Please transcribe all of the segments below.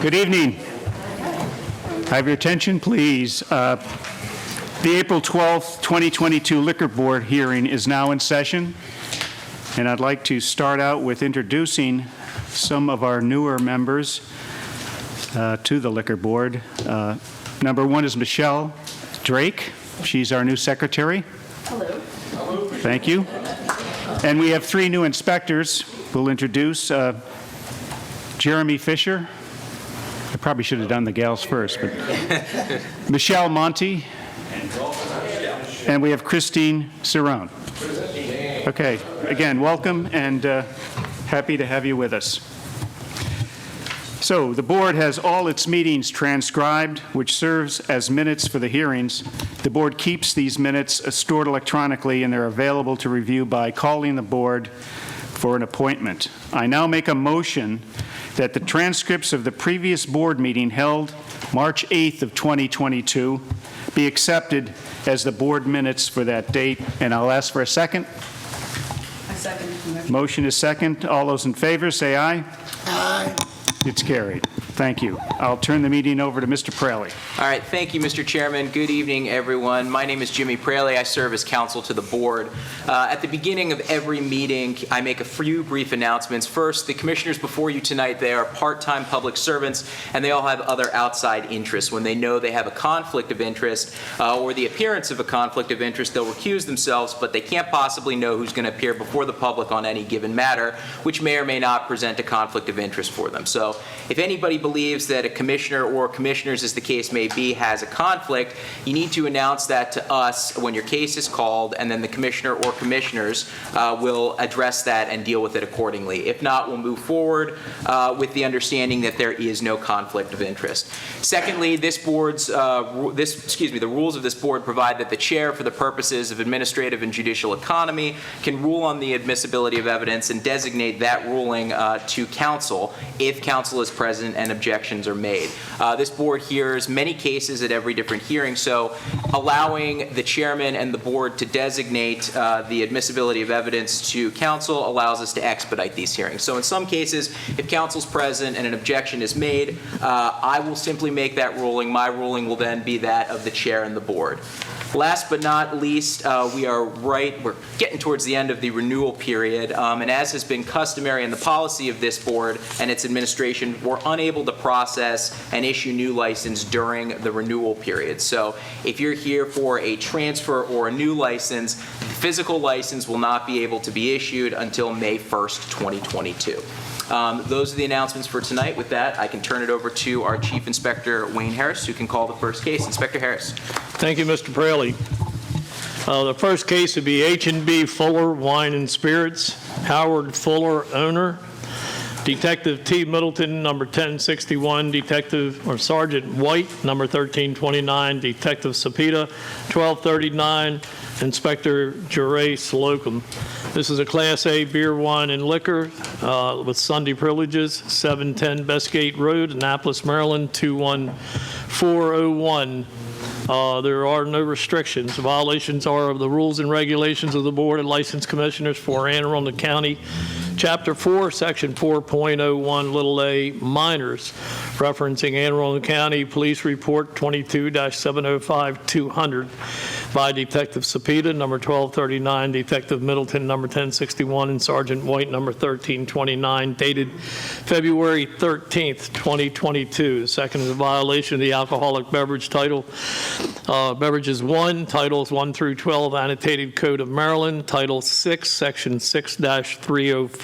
Good evening. Have your attention, please. The April 12th, 2022 Liquor Board hearing is now in session, and I'd like to start out with introducing some of our newer members to the Liquor Board. Number one is Michelle Drake. She's our new secretary. Hello. Thank you. And we have three new inspectors. We'll introduce Jeremy Fisher. I probably should have done the gals first, but Michelle Monty, and we have Christine Cerrone. Okay, again, welcome and happy to have you with us. So the board has all its meetings transcribed, which serves as minutes for the hearings. The board keeps these minutes stored electronically, and they're available to review by calling the board for an appointment. I now make a motion that the transcripts of the previous board meeting held March 8th of 2022 be accepted as the board minutes for that date, and I'll ask for a second. I second the motion. Motion is second. All those in favor say aye. Aye. It's carried. Thank you. I'll turn the meeting over to Mr. Praley. All right, thank you, Mr. Chairman. Good evening, everyone. My name is Jimmy Praley. I serve as counsel to the board. At the beginning of every meeting, I make a few brief announcements. First, the commissioners before you tonight, they are part-time public servants, and they all have other outside interests. When they know they have a conflict of interest or the appearance of a conflict of interest, they'll recuse themselves, but they can't possibly know who's going to appear before the public on any given matter, which may or may not present a conflict of interest for them. So if anybody believes that a commissioner or commissioners, as the case may be, has a conflict, you need to announce that to us when your case is called, and then the commissioner or commissioners will address that and deal with it accordingly. If not, we'll move forward with the understanding that there is no conflict of interest. Secondly, the rules of this board provide that the chair, for the purposes of administrative and judicial economy, can rule on the admissibility of evidence and designate that ruling to counsel if counsel is present and objections are made. This board hears many cases at every different hearing, so allowing the chairman and the board to designate the admissibility of evidence to counsel allows us to expedite these hearings. So in some cases, if counsel's present and an objection is made, I will simply make that ruling. My ruling will then be that of the chair and the board. Last but not least, we're getting towards the end of the renewal period, and as has been customary in the policy of this board and its administration, we're unable to process and issue new license during the renewal period. So if you're here for a transfer or a new license, the physical license will not be able to be issued until May 1st, 2022. Those are the announcements for tonight. With that, I can turn it over to our Chief Inspector, Wayne Harris, who can call the first case. Inspector Harris. Thank you, Mr. Praley. The first case would be H&B Fuller Wine and Spirits, Howard Fuller, owner. Detective T. Middleton, number 1061, Sergeant White, number 1329, Detective Cepeda, 1239, Inspector Jure Slocum. This is a Class A beer, wine, and liquor with Sunday privileges, 710 Bestgate Road, Annapolis, Maryland, 21401. There are no restrictions. Violations are of the rules and regulations of the Board of License Commissioners for Anne Arundel County. Chapter 4, Section 4.01, little a, minors, referencing Anne Arundel County Police Report 22-705-200 by Detective Cepeda, number 1239, Detective Middleton, number 1061, and Sergeant White, number 1329, dated February 13th, 2022. The second is a violation of the alcoholic beverage title. Beverages 1, Titles 1 through 12, Annotated Code of Maryland, Title 6, Section 6-304,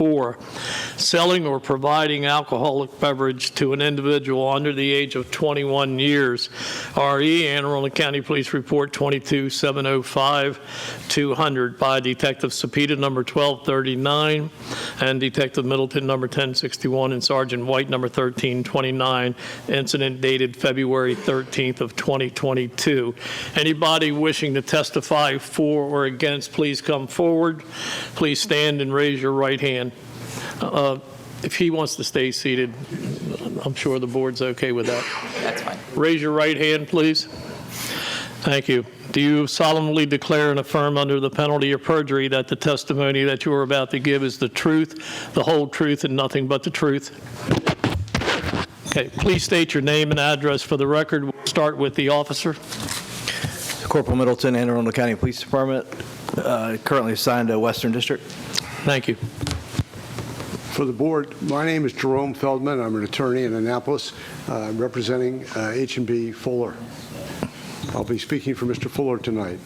selling or providing alcoholic beverage to an individual under the age of 21 years. RE, Anne Arundel County Police Report 22-705-200 by Detective Cepeda, number 1239, and Detective Middleton, number 1061, and Sergeant White, number 1329. Incident dated February 13th of 2022. Anybody wishing to testify for or against, please come forward. Please stand and raise your right hand. If he wants to stay seated, I'm sure the board's okay with that. That's fine. Raise your right hand, please. Thank you. Do you solemnly declare and affirm under the penalty of perjury that the testimony that you are about to give is the truth, the whole truth, and nothing but the truth? Okay, please state your name and address for the record. We'll start with the officer. Corporal Middleton, Anne Arundel County Police Department, currently assigned to Western District. Thank you. For the board, my name is Jerome Feldman. I'm an attorney in Annapolis, representing H&B Fuller. I'll be speaking for Mr. Fuller tonight.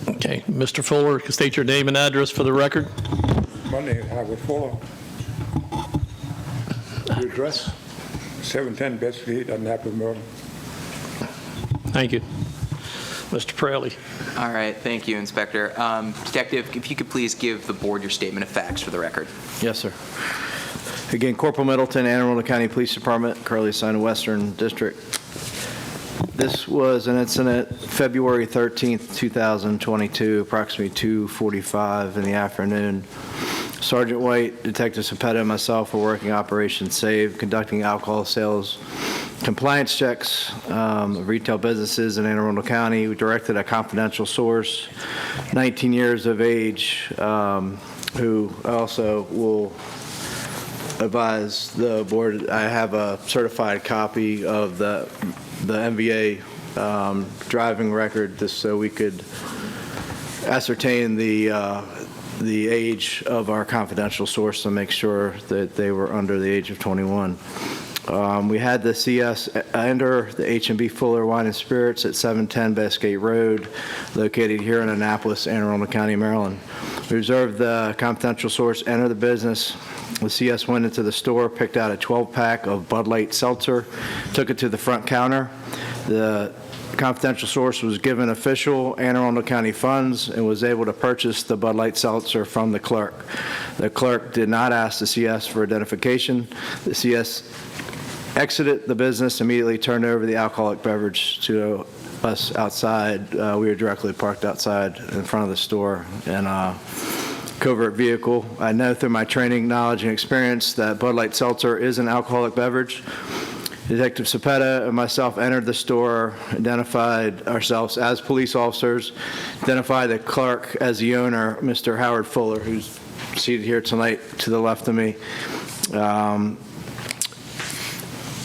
Okay, Mr. Fuller, state your name and address for the record. My name is Howard Fuller, Your address? 710 Best Street, Annapolis, Maryland. Thank you. Mr. Praley. All right, thank you, Inspector. Detective, if you could please give the board your statement of facts for the record. Yes, sir. Again, Corporal Middleton, Anne Arundel County Police Department, currently assigned to Western District. This was an incident February 13th, 2022, approximately 2:45 in the afternoon. Sergeant White, Detective Cepeda, and myself were working Operation SAVE, conducting alcohol sales compliance checks of retail businesses in Anne Arundel County. We directed a confidential source, 19 years of age, who also will advise the board. I have a certified copy of the MVA driving record, just so we could ascertain the age of our confidential source and make sure that they were under the age of 21. We had the CS enter the H&B Fuller Wine and Spirits at 710 Bestgate Road, located here in Annapolis, Anne Arundel County, Maryland. We observed the confidential source enter the business. The CS went into the store, picked out a 12-pack of Bud Light Seltzer, took it to the front counter. The confidential source was given official Anne Arundel County funds and was able to purchase the Bud Light Seltzer from the clerk. The clerk did not ask the CS for identification. The CS exited the business, immediately turned over the alcoholic beverage to us outside. We were directly parked outside in front of the store in a covert vehicle. I know through my training, knowledge, and experience that Bud Light Seltzer is an alcoholic beverage. Detective Cepeda and myself entered the store, identified ourselves as police officers, identified the clerk as the owner, Mr. Howard Fuller, who's seated here tonight to the left of me.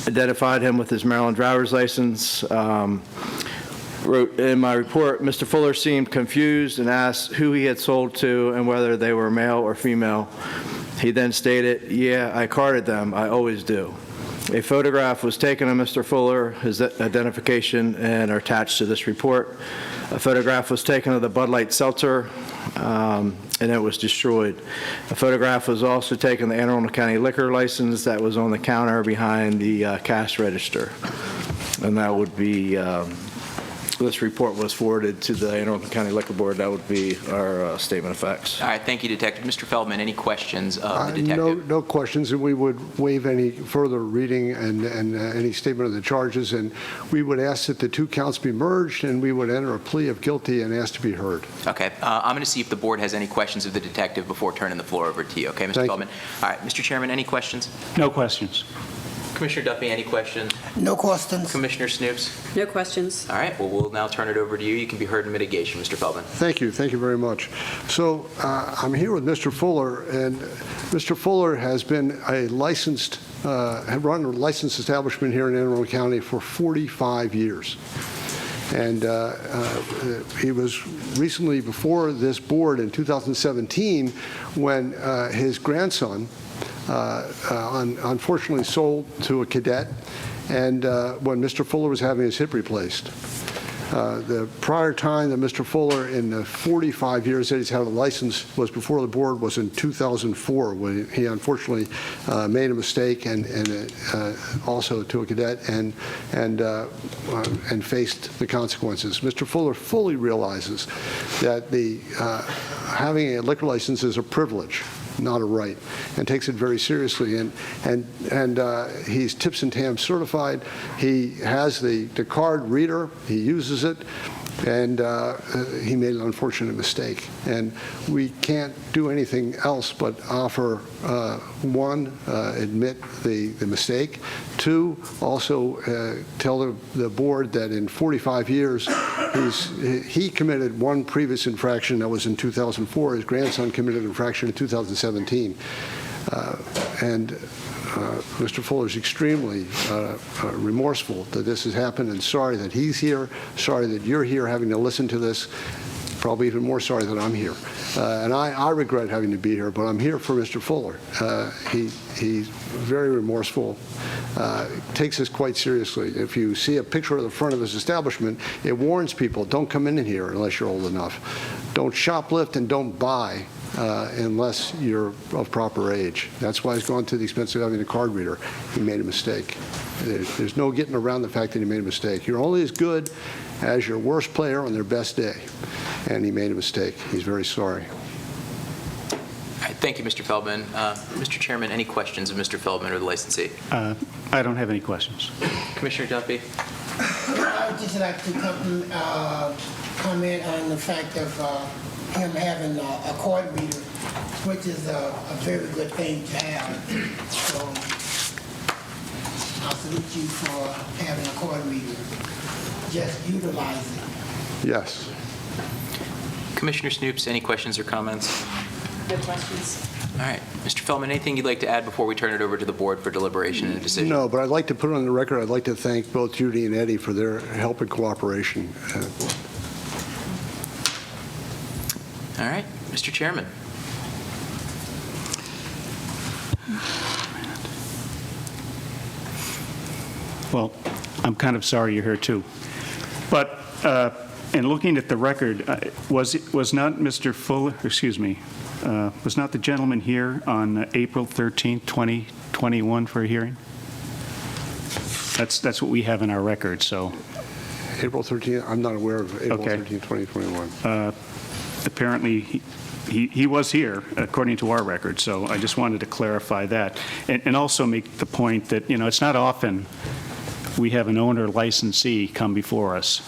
Identified him with his Maryland driver's license. Wrote in my report, Mr. Fuller seemed confused and asked who he had sold to and whether they were male or female. He then stated, "Yeah, I carded them. I always do." A photograph was taken of Mr. Fuller, his identification, and are attached to this report. A photograph was taken of the Bud Light Seltzer, and it was destroyed. A photograph was also taken of the Anne Arundel County liquor license that was on the counter behind the cash register. And that would be, this report was forwarded to the Anne Arundel County Liquor Board. That would be our statement of facts. All right, thank you, Detective. Mr. Feldman, any questions of the detective? No questions, and we would waive any further reading and any statement of the charges, and we would ask that the two counts be merged, and we would enter a plea of guilty and ask to be heard. Okay, I'm going to see if the board has any questions of the detective before turning the floor over to you. Okay, Mr. Feldman? All right, Mr. Chairman, any questions? No questions. Commissioner Duffy, any questions? No questions. Commissioner Snoops? No questions. All right, well, we'll now turn it over to you. You can be heard in mitigation, Mr. Feldman. Thank you very much. So I'm here with Mr. Fuller, and Mr. Fuller has been a licensed, had run a licensed establishment here in Anne Arundel County for 45 years. And he was recently before this board in 2017 when his grandson unfortunately sold to a cadet, and when Mr. Fuller was having his hip replaced. The prior time that Mr. Fuller, in the 45 years that he's had a license, was before the board was in 2004, when he unfortunately made a mistake and also to a cadet and faced the consequences. Mr. Fuller fully realizes that having a liquor license is a privilege, not a right, and takes it very seriously. And he's tips and tams certified. He has the card reader. He uses it, and he made an unfortunate mistake. And we can't do anything else but offer, one, admit the mistake. Two, also tell the board that in 45 years, he committed one previous infraction that was in 2004. His grandson committed an infraction in 2017. And Mr. Fuller is extremely remorseful that this has happened, and sorry that he's here, sorry that you're here having to listen to this, probably even more sorry that I'm here. And I regret having to be here, but I'm here for Mr. Fuller. He's very remorseful, takes this quite seriously. If you see a picture of the front of his establishment, it warns people, don't come in here unless you're old enough. Don't shoplift and don't buy unless you're of proper age. That's why he's gone to the expense of having a card reader. He made a mistake. There's no getting around the fact that he made a mistake. You're only as good as your worst player on their best day, and he made a mistake. He's very sorry. All right, thank you, Mr. Feldman. Mr. Chairman, any questions of Mr. Feldman or the licensee? I don't have any questions. Commissioner Duffy? I would just like to comment on the fact of him having a card reader, which is a very good thing to have. So I salute you for having a card reader. Just utilize it. Yes. Commissioner Snoops, any questions or comments? No questions. All right. Mr. Feldman, anything you'd like to add before we turn it over to the board for deliberation and a decision? No, but I'd like to put on the record, I'd like to thank both Judy and Eddie for their help and cooperation. All right. Mr. Chairman? Well, I'm kind of sorry you're here, too. But in looking at the record, was not Mr. Fuller, was not the gentleman here on April 13th, 2021 for a hearing? That's what we have in our record, so. April 13th, I'm not aware of April Okay. 13th, 2021. Apparently, he was here, according to our record, so I just wanted to clarify that. And also make the point that, it's not often we have an owner licensee come before us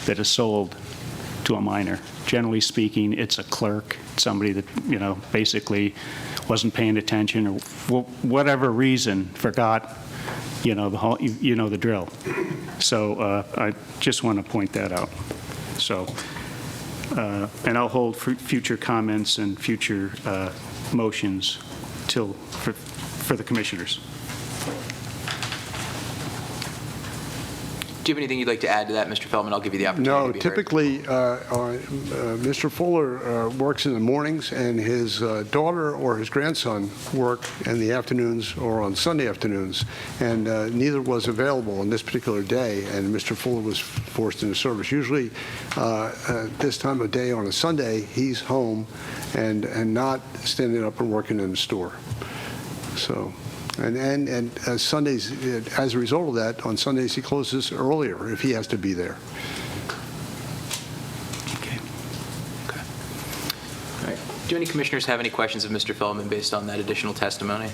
that is sold to a minor. Generally speaking, it's a clerk, somebody that, basically wasn't paying attention or for whatever reason forgot, the drill. So I just want to point that out. So, and I'll hold future comments and future motions for the commissioners. Do you have anything you'd like to add to that, Mr. Feldman? I'll give you the opportunity No, to be heard. typically, Mr. Fuller works in the mornings, and his daughter or his grandson work in the afternoons or on Sunday afternoons, and neither was available on this particular day, and Mr. Fuller was forced into service. Usually, this time of day on a Sunday, he's home and not standing up and working in the store. So. And Sundays, as a result of that, on Sundays he closes earlier if he has to be there. Okay. All right. Do any commissioners have any questions of Mr. Feldman based on that additional testimony?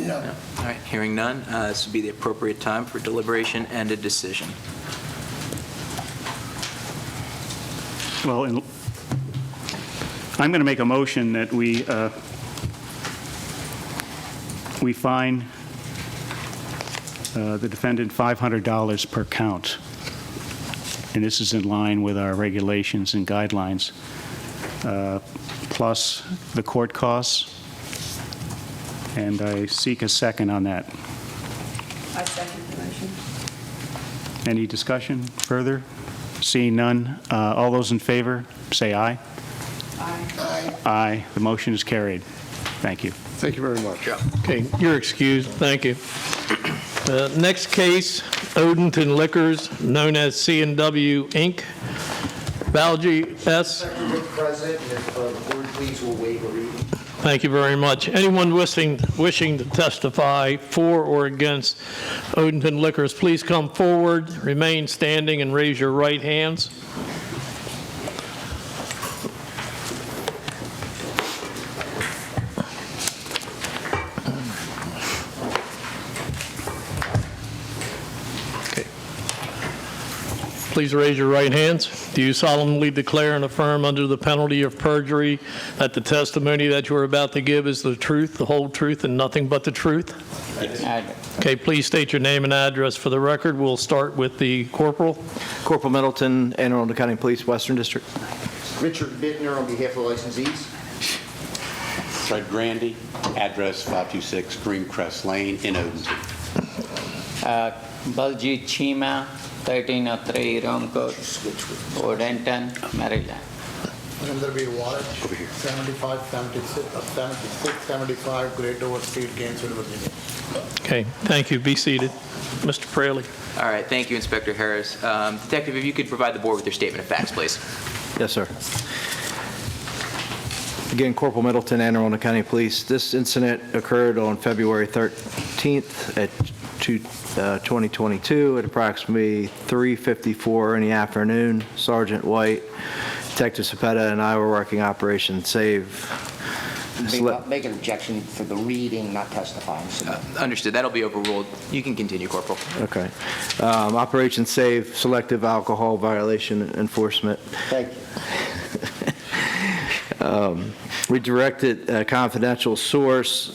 No. All right. Hearing none, this would be the appropriate time for deliberation and a decision. Well, I'm going to make a motion that we fine the defendant $500 per count. And this is in line with our regulations and guidelines, plus the court costs. And I seek a second on that. I second the motion. Any discussion further? Seeing none, all those in favor, say aye. Aye. Aye. The motion is carried. Thank you. Thank you very much. Okay, you're excused. Thank you. Next case, Odenton Liquors, known as C&W Inc. Balji S. Mr. President, if the board please will waive a reading. Thank you very much. Anyone wishing to testify for or against Odenton Liquors, please come forward, remain standing, and raise your right hands. Please raise your right hands. Do you solemnly declare and affirm under the penalty of perjury that the testimony that you are about to give is the truth, the whole truth, and nothing but the truth? Okay, please state your name and address for the record. We'll start with the corporal. Corporal Middleton, Anne Arundel County Police, Western District. Richard Bittner on behalf of the licensees. Fred Grandy, address 526 Greencrest Lane in Odenton. Baljeet Chima, 1303 Romcourt, Odenton, Maryland. Surinder Wallet, Over here. 7675 Great Dover Street, Gainesville, Virginia. Okay, thank you. Be seated. Mr. Fraley. All right, thank you, Inspector Harris. Detective, if you could provide the board with your statement of facts, please. Yes, sir. Again, Corporal Middleton, Anne Arundel County Police. This incident occurred on February 13th at 2022 at approximately 3:54 in the afternoon. Sergeant White, Detective Cepeda, and I were working Operation Save. Make an objection for the reading, not testifying. Understood. That'll be overruled. You can continue, Corporal. Okay. Operation Save, selective alcohol violation enforcement. Thank you. We directed a confidential source,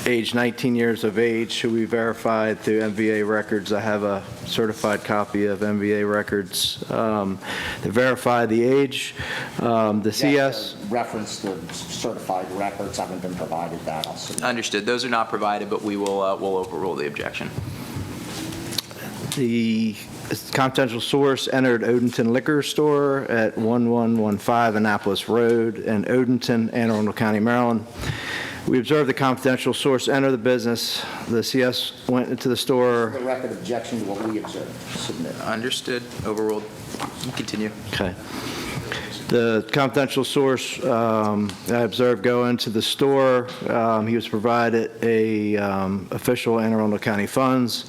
age 19 years of age, should be verified through MVA records. I have a certified copy of MVA records to verify the age. The CS... Reference the certified records haven't been provided that. I'll submit. Understood. Those are not provided, but we will we'll overrule the objection. The confidential source entered Odenton Liquor Store at 1115 Annapolis Road in Odenton, Anne Arundel County, Maryland. We observed the confidential source enter the business. The CS went into the store. The record objection to what we observed. Submit. Understood. Overruled. Continue. Okay. The confidential source I observed go into the store. He was provided a official Anne Arundel County funds,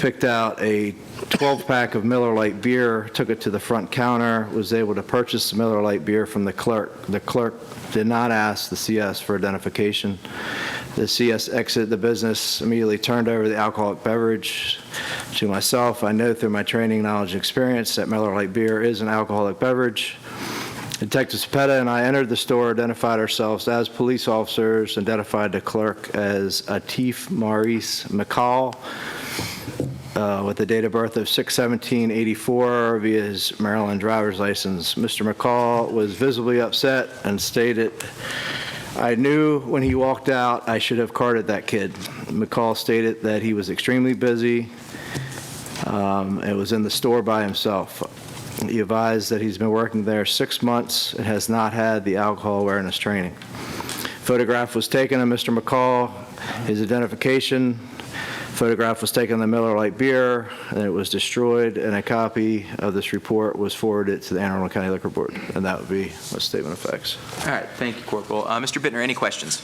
picked out a 12-pack of Miller Lite beer, took it to the front counter, was able to purchase the Miller Lite beer from the clerk. The clerk did not ask the CS for identification. The CS exited the business, immediately turned over the alcoholic beverage to myself. I know through my training, knowledge, and experience that Miller Lite beer is an alcoholic beverage. Detective Cepeda and I entered the store, identified ourselves as police officers, identified the clerk as Atif Maurice McCall, with a date of birth of 6/17/84 via his Maryland driver's license. Mr. McCall was visibly upset and stated, "I knew when he walked out I should have carded that kid." McCall stated that he was extremely busy and was in the store by himself. He advised that he's been working there 6 months and has not had the alcohol awareness training. Photograph was taken of Mr. McCall, his identification. Photograph was taken of the Miller Lite beer, and it was destroyed, and a copy of this report was forwarded to the Anne Arundel County Liquor Board, and that would be a statement of facts. All right. Thank you, Corporal. Mr. Bittner, any questions?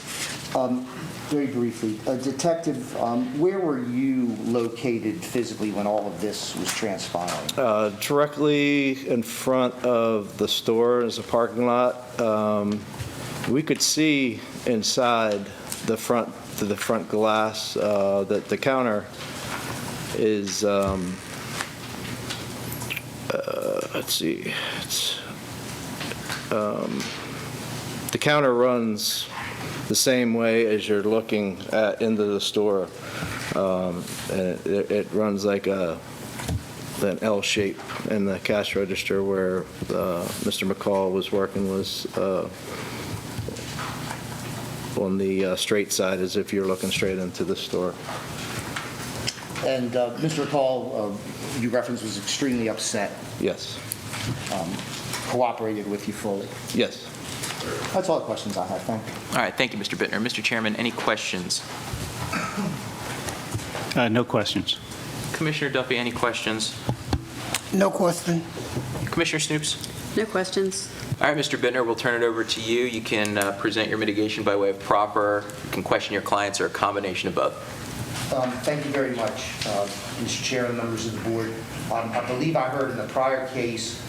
Very briefly, Detective, where were you located physically when all of this was transpiring? Directly in front of the store is a parking lot. We could see inside the front glass that the counter is, let's see, the counter runs the same way as you're looking into the store. And it runs like an L shape, and the cash register where Mr. McCall was working was on the straight side, as if you're looking straight into the store. And Mr. McCall, you referenced, was extremely upset. Yes. Cooperated with you fully. Yes. That's all the questions I have. Thank you. All right. Thank you, Mr. Bittner. Mr. Chairman, any questions? No questions. Commissioner Duffy, any questions? No question. Commissioner Snoops? No questions. All right, Mr. Bittner, we'll turn it over to you. You can present your mitigation by way of proper, you can question your clients, or a combination of both. Thank you very much, Mr. Chair and members of the board. I believe I heard in the prior case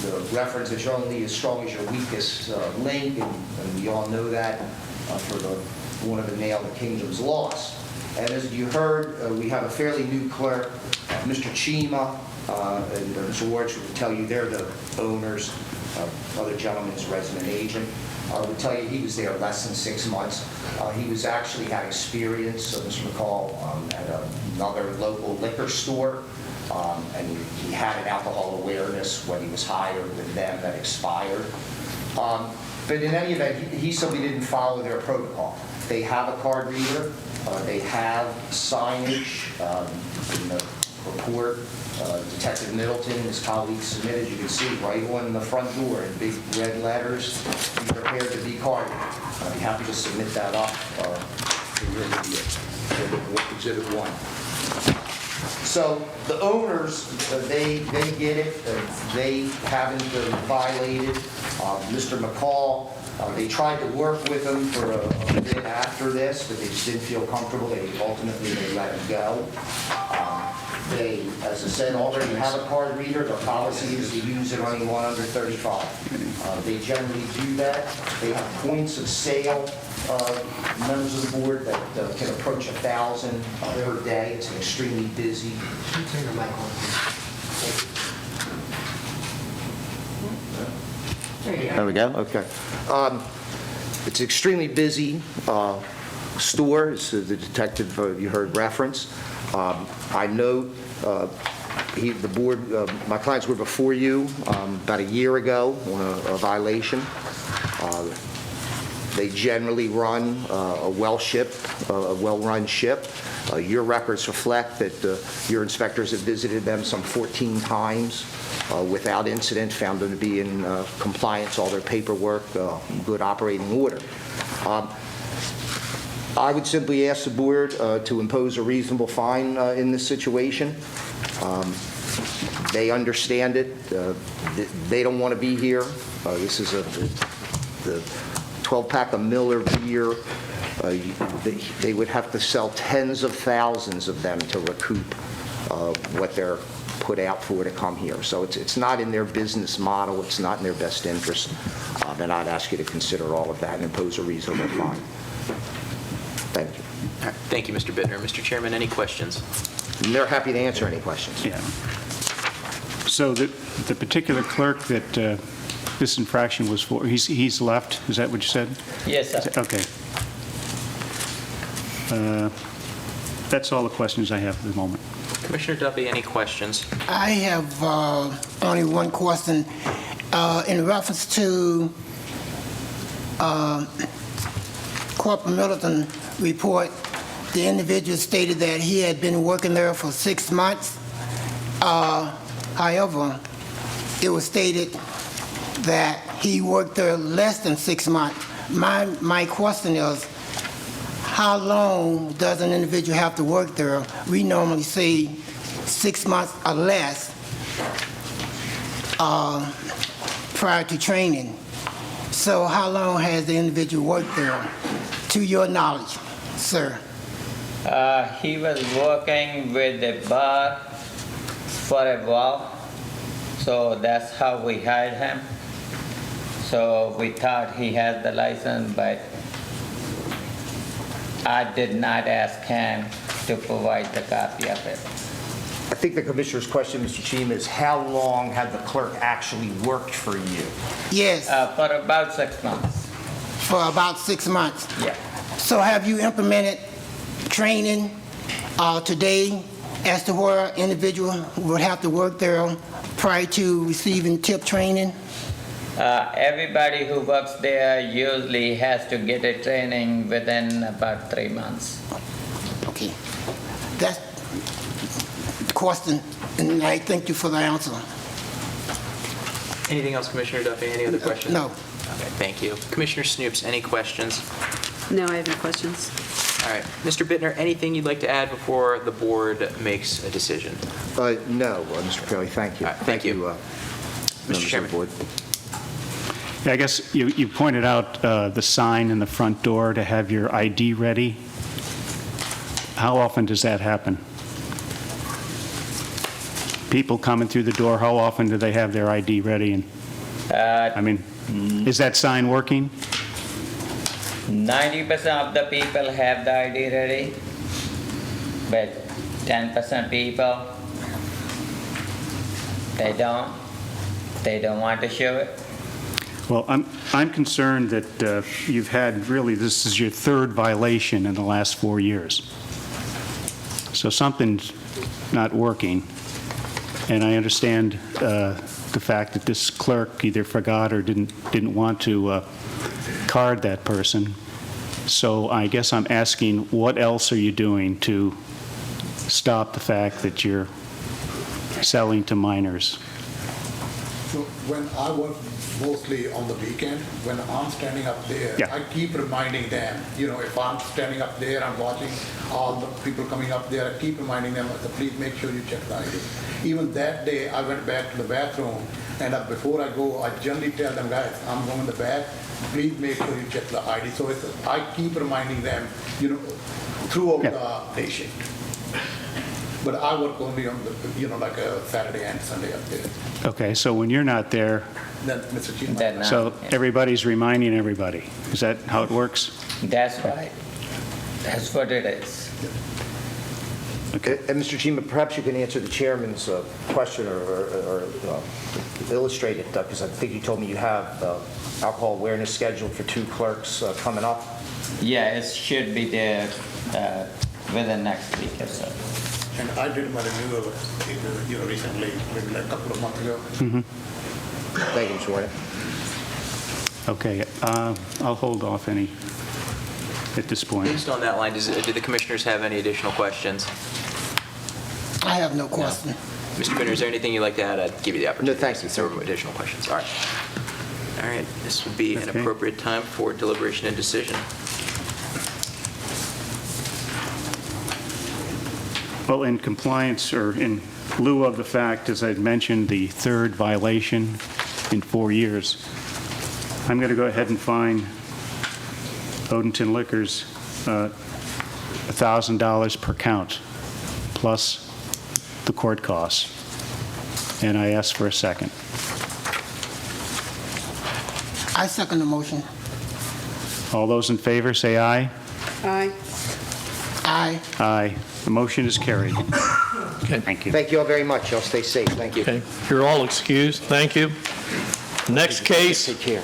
the reference that you're only as strong as your weakest link, and we all know that for one of the nail the kingdom's lost. And as you heard, we have a fairly new clerk, Mr. Chima, and Mr. Warch will tell you they're the owners. Other gentleman's resident agent. I would tell you he was there less than 6 months. He was actually had experience, Mr. McCall, at another local liquor store, and he had an alcohol awareness when he was hired with them that expired. But in any event, he simply didn't follow their protocol. They have a card reader, they have signage in the report. Detective Middleton and his colleagues submitted, you can see right on the front door in big red letters, be prepared to be carded. I'd be happy to submit that up for your review, Exhibit 1. So the owners, they get it, they haven't violated. Mr. McCall, they tried to work with him for a bit after this, but they just didn't feel comfortable. Ultimately, they let him go. They, as I said, already have a card reader. Their policy is to use it on anyone under 35. They generally do that. They have points of sale, members of the board, that can approach 1,000 per day. It's an extremely busy. There we go. Okay. It's an extremely busy store. It's the detective you heard reference. I note the board, my clients were before you about a year ago on a violation. They generally run a well-run ship. Your records reflect that your inspectors have visited them some 14 times without incident, found them to be in compliance, all their paperwork, good operating order. I would simply ask the board to impose a reasonable fine in this situation. They understand it. They don't want to be here. This is the 12-pack of Miller beer. They would have to sell tens of thousands of them to recoup what they're put out for to come here. So it's not in their business model. It's not in their best interest. And I'd ask you to consider all of that and impose a reasonable fine. Thank you. All right. Thank you, Mr. Bittner. Mr. Chairman, any questions? And they're happy to answer any questions. Yeah. So the particular clerk that this infraction was for, he's left? Is that what you said? Yes, sir. Okay. That's all the questions I have at the moment. Commissioner Duffy, any questions? I have only one question. In reference to Corporal Middleton report, the individual stated that he had been working there for 6 months. However, it was stated that he worked there less than 6 months. My question is, how long does an individual have to work there? We normally say 6 months or less prior to training. So how long has the individual worked there, to your knowledge, sir? He was working with the bar for a while, so that's how we hired him. So we thought he had the license, but I did not ask him to provide the copy of it. I think the Commissioner's question, Mr. Chima, is how long had the clerk actually worked for you? Yes, For about 6 months. for about 6 months. Yeah. So have you implemented training today as to where an individual would have to work there prior to receiving tip training? Everybody who works there usually has to get a training within about 3 months. Okay. That's the question, and I thank you for the answer. Anything else, Commissioner Duffy? Any other questions? No. Okay, thank you. Commissioner Snoops, any questions? No, I have no questions. All right. Mr. Bittner, anything you'd like to add before the board makes a decision? No, Mr. Curley, thank you. All right, thank you. members Mr. of the Chairman. board. Yeah, I guess you pointed out the sign in the front door to have your ID ready. How often does that happen? People coming through the door, how often do they have their ID ready? And I mean, is that sign working? 90% of the people have the ID ready, but 10% people, they don't want to show it. Well, I'm concerned that you've had, really, this is your third violation in the last 4 years. So something's not working. And I understand the fact that this clerk either forgot or didn't want to card that person. So I guess I'm asking, what else are you doing to stop the fact that you're selling to minors? So when I work mostly on the weekend, when I'm standing up there, Yeah. I keep reminding them, if I'm standing up there, I'm watching all the people coming up there, I keep reminding them, please make sure you check the ID. Even that day, I went back to the bathroom, and before I go, I generally tell them, guys, I'm going to the bath, please make sure you check the ID. So I keep reminding them, throughout the day shift. But I work only on the, like a Saturday and Sunday up there. Okay, so when you're not there, Then, Mr. Chief. Then, so everybody's reminding everybody. Is that how it works? That's right. That's what it is. Okay. And Mr. Chima, perhaps you can answer the chairman's question or illustrate it, because I think you told me you have alcohol awareness scheduled for 2 clerks coming up. Yeah, it should be there within next week or so. And I did my renewal, recently, maybe like a couple of months ago. Thank you, Mr. Warner. Okay, I'll hold off any at this point. Just on that line, do the commissioners have any additional questions? I have no question. Mr. Bitter, is there anything you'd like to add? I'd give you the opportunity. No, thank you. to serve additional questions. All right. All right, this would be an Okay. appropriate time for deliberation and decision. Well, in compliance, or in lieu of the fact, as I'd mentioned, the 3rd violation in 4 years, I'm going to go ahead and fine Odenton Liquors $1,000 per count, plus the court costs. And I ask for a second. I second the motion. All those in favor, say aye. Aye. Aye. Aye. The motion is carried. Okay. Thank you. Thank you all very much. Y'all stay safe. Thank you. Okay, you're all excused. Thank you. Next case Take care.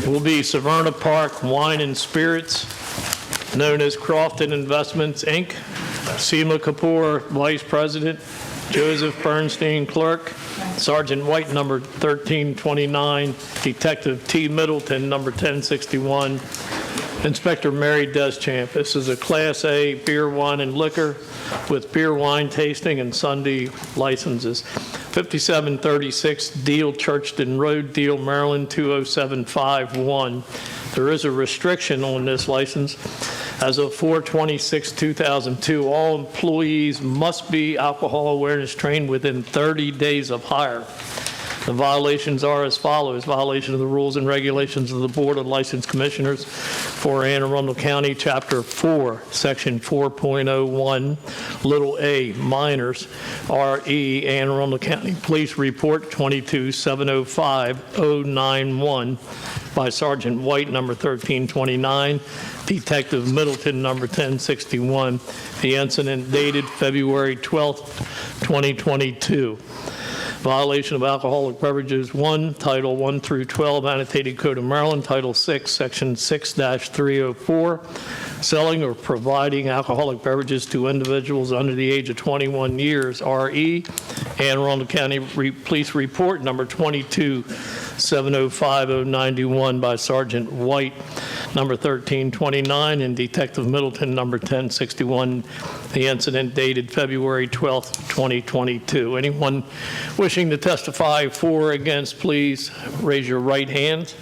will be Severna Park Wine and Spirits, known as Crofton Investments, Inc. Seema Kapoor, Vice President. Joseph Bernstein, Clerk. Sergeant White, number 1329. Detective T. Middleton, number 1061. Inspector Mary Deschamps. This is a Class A beer, wine, and liquor with beer, wine tasting, and Sunday licenses. 5736 Deal, Churchton Road, Deal, Maryland, 20751. There is a restriction on this license. As of 4/26/2002, all employees must be alcohol awareness trained within 30 days of hire. The violations are as follows: violation of the rules and regulations of the Board of License Commissioners for Anne Arundel County, Chapter 4, Section 4.01, little a, minors, RE, Anne Arundel County Police Report 22705-091 by Sergeant White, number 1329, Detective Middleton, number 1061. The incident dated February 12th, 2022. Violation of alcoholic beverages 1, Title 1 through 12, Annotated Code of Maryland, Title 6, Section 6-304, selling or providing alcoholic beverages to individuals under the age of 21 years, RE, Anne Arundel County Police Report number 22705-091 by Sergeant White, number 1329, and Detective Middleton, number 1061. The incident dated February 12th, 2022. Anyone wishing to testify for or against, please raise your right hand.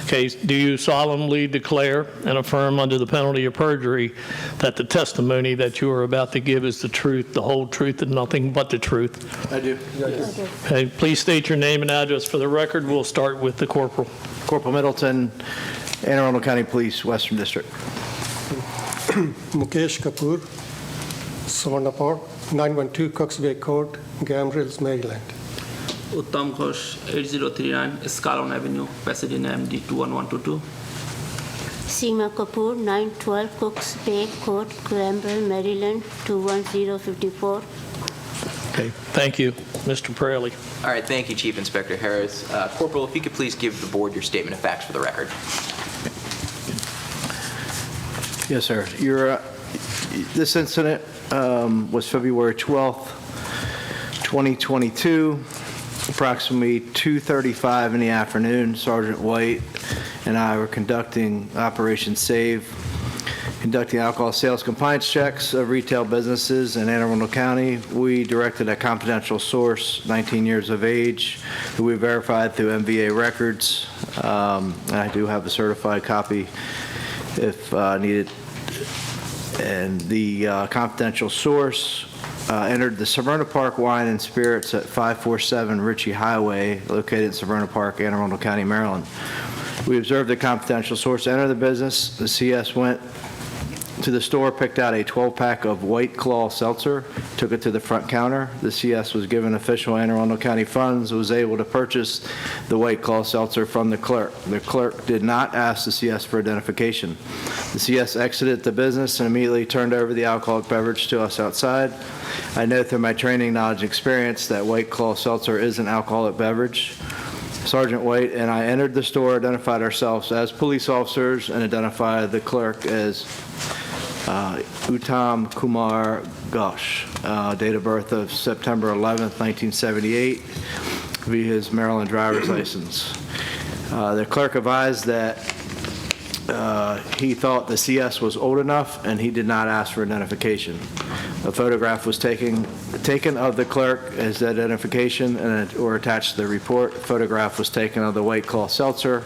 Okay, do you solemnly declare and affirm under the penalty of perjury that the testimony that you are about to give is the truth, the whole truth, and nothing but the truth? I do. Okay, please state your name and address for the record. We'll start with the corporal. Corporal Middleton, Anne Arundel County Police, Western District. Mukesh Kapoor, Severna Park, 912 Cooks Bay Court, Gambrels, Maryland. Uttam Ghosh, 8039 Escalon Avenue, Pasadena, MD 21122. Seema Kapoor, 912 Cooks Bay Court, Granville, Maryland, 21054. Okay, thank you. Mr. Praley. All right, thank you, Chief Inspector Harris. Corporal, if you could please give the board your statement of facts for the record. Yes, sir. This incident was February 12th, 2022. approximately 2:35 in the afternoon, Sergeant White and I were conducting Operation Save, conducting alcohol sales compliance checks of retail businesses in Anne Arundel County. We directed a confidential source, 19 years of age, who we verified through MVA records. I do have a certified copy if needed. And the confidential source entered the Severna Park Wine and Spirits at 547 Ritchie Highway, located in Severna Park, Anne Arundel County, Maryland. We observed the confidential source enter the business. The CS went to the store, picked out a 12-pack of White Claw seltzer, took it to the front counter. The CS was given official Anne Arundel County funds, was able to purchase the White Claw seltzer from the clerk. The clerk did not ask the CS for identification. The CS exited the business and immediately turned over the alcoholic beverage to us outside. I know through my training, knowledge, and experience that White Claw seltzer is an alcoholic beverage. Sergeant White and I entered the store, identified ourselves as police officers, and identified the clerk as Uttam Kumar Ghosh, date of birth of September 11th, 1978, via his Maryland driver's license. The clerk advised that he thought the CS was old enough and he did not ask for identification. A photograph was taken of the clerk as identification or attached to the report. A photograph was taken of the White Claw seltzer,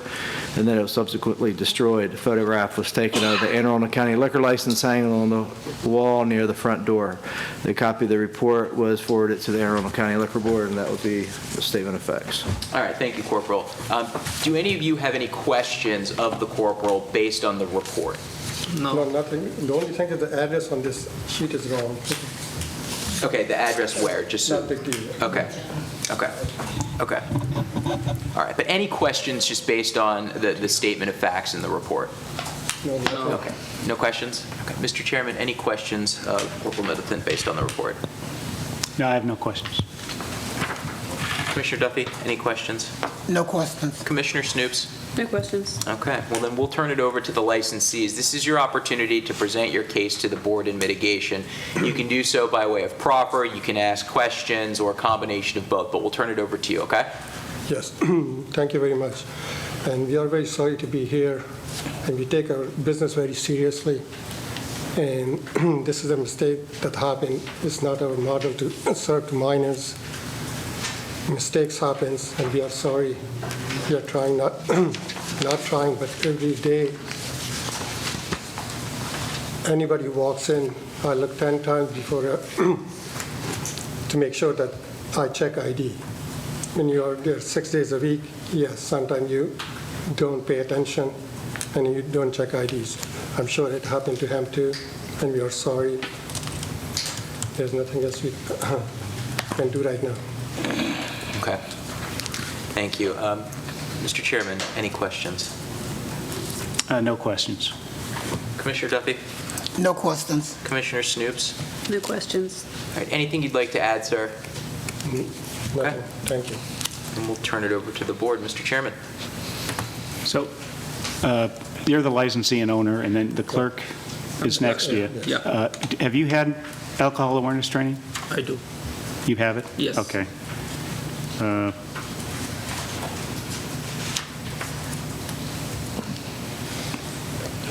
and then it was subsequently destroyed. A photograph was taken of the Anne Arundel County liquor license hanging on the wall near the front door. The copy of the report was forwarded to the Anne Arundel County Liquor Board, and that would be the statement of facts. All right, thank you, Corporal. Do any of you have any questions of the Corporal based on the report? No, nothing. The only thing is the address on this sheet is wrong. Okay, the address where? Just so. Not big deal. Okay. All right, but any questions just based on the statement of facts in the report? No. Okay, no questions? Okay, Mr. Chairman, any questions of Corporal Middleton based on the report? No, I have no questions. Commissioner Duffy, any questions? No questions. Commissioner Snoops? No questions. Okay, well then we'll turn it over to the licensees. This is your opportunity to present your case to the board in mitigation. You can do so by way of proffer, you can ask questions, or a combination of both, but we'll turn it over to you, okay? Yes, thank you very much. And we are very sorry to be here, and we take our business very seriously. And this is a mistake that happened. It's not our model to serve to minors. Mistakes happens, and we are sorry. We are trying not trying, but every day, anybody who walks in, I look 10 times before to make sure that I check ID. When you are there 6 days a week, yes, sometimes you don't pay attention and you don't check IDs. I'm sure it happened to him too, and we are sorry. There's nothing else we can do right now. Okay. Thank you. Mr. Chairman, any questions? No questions. Commissioner Duffy? No questions. Commissioner Snoops? No questions. All right, anything you'd like to add, sir? Nothing. Thank you. And we'll turn it over to the board. Mr. Chairman? So you're the licensee and owner, and then the clerk is next to you. Yeah. Have you had alcohol awareness training? I do. You have it? Yes. Okay.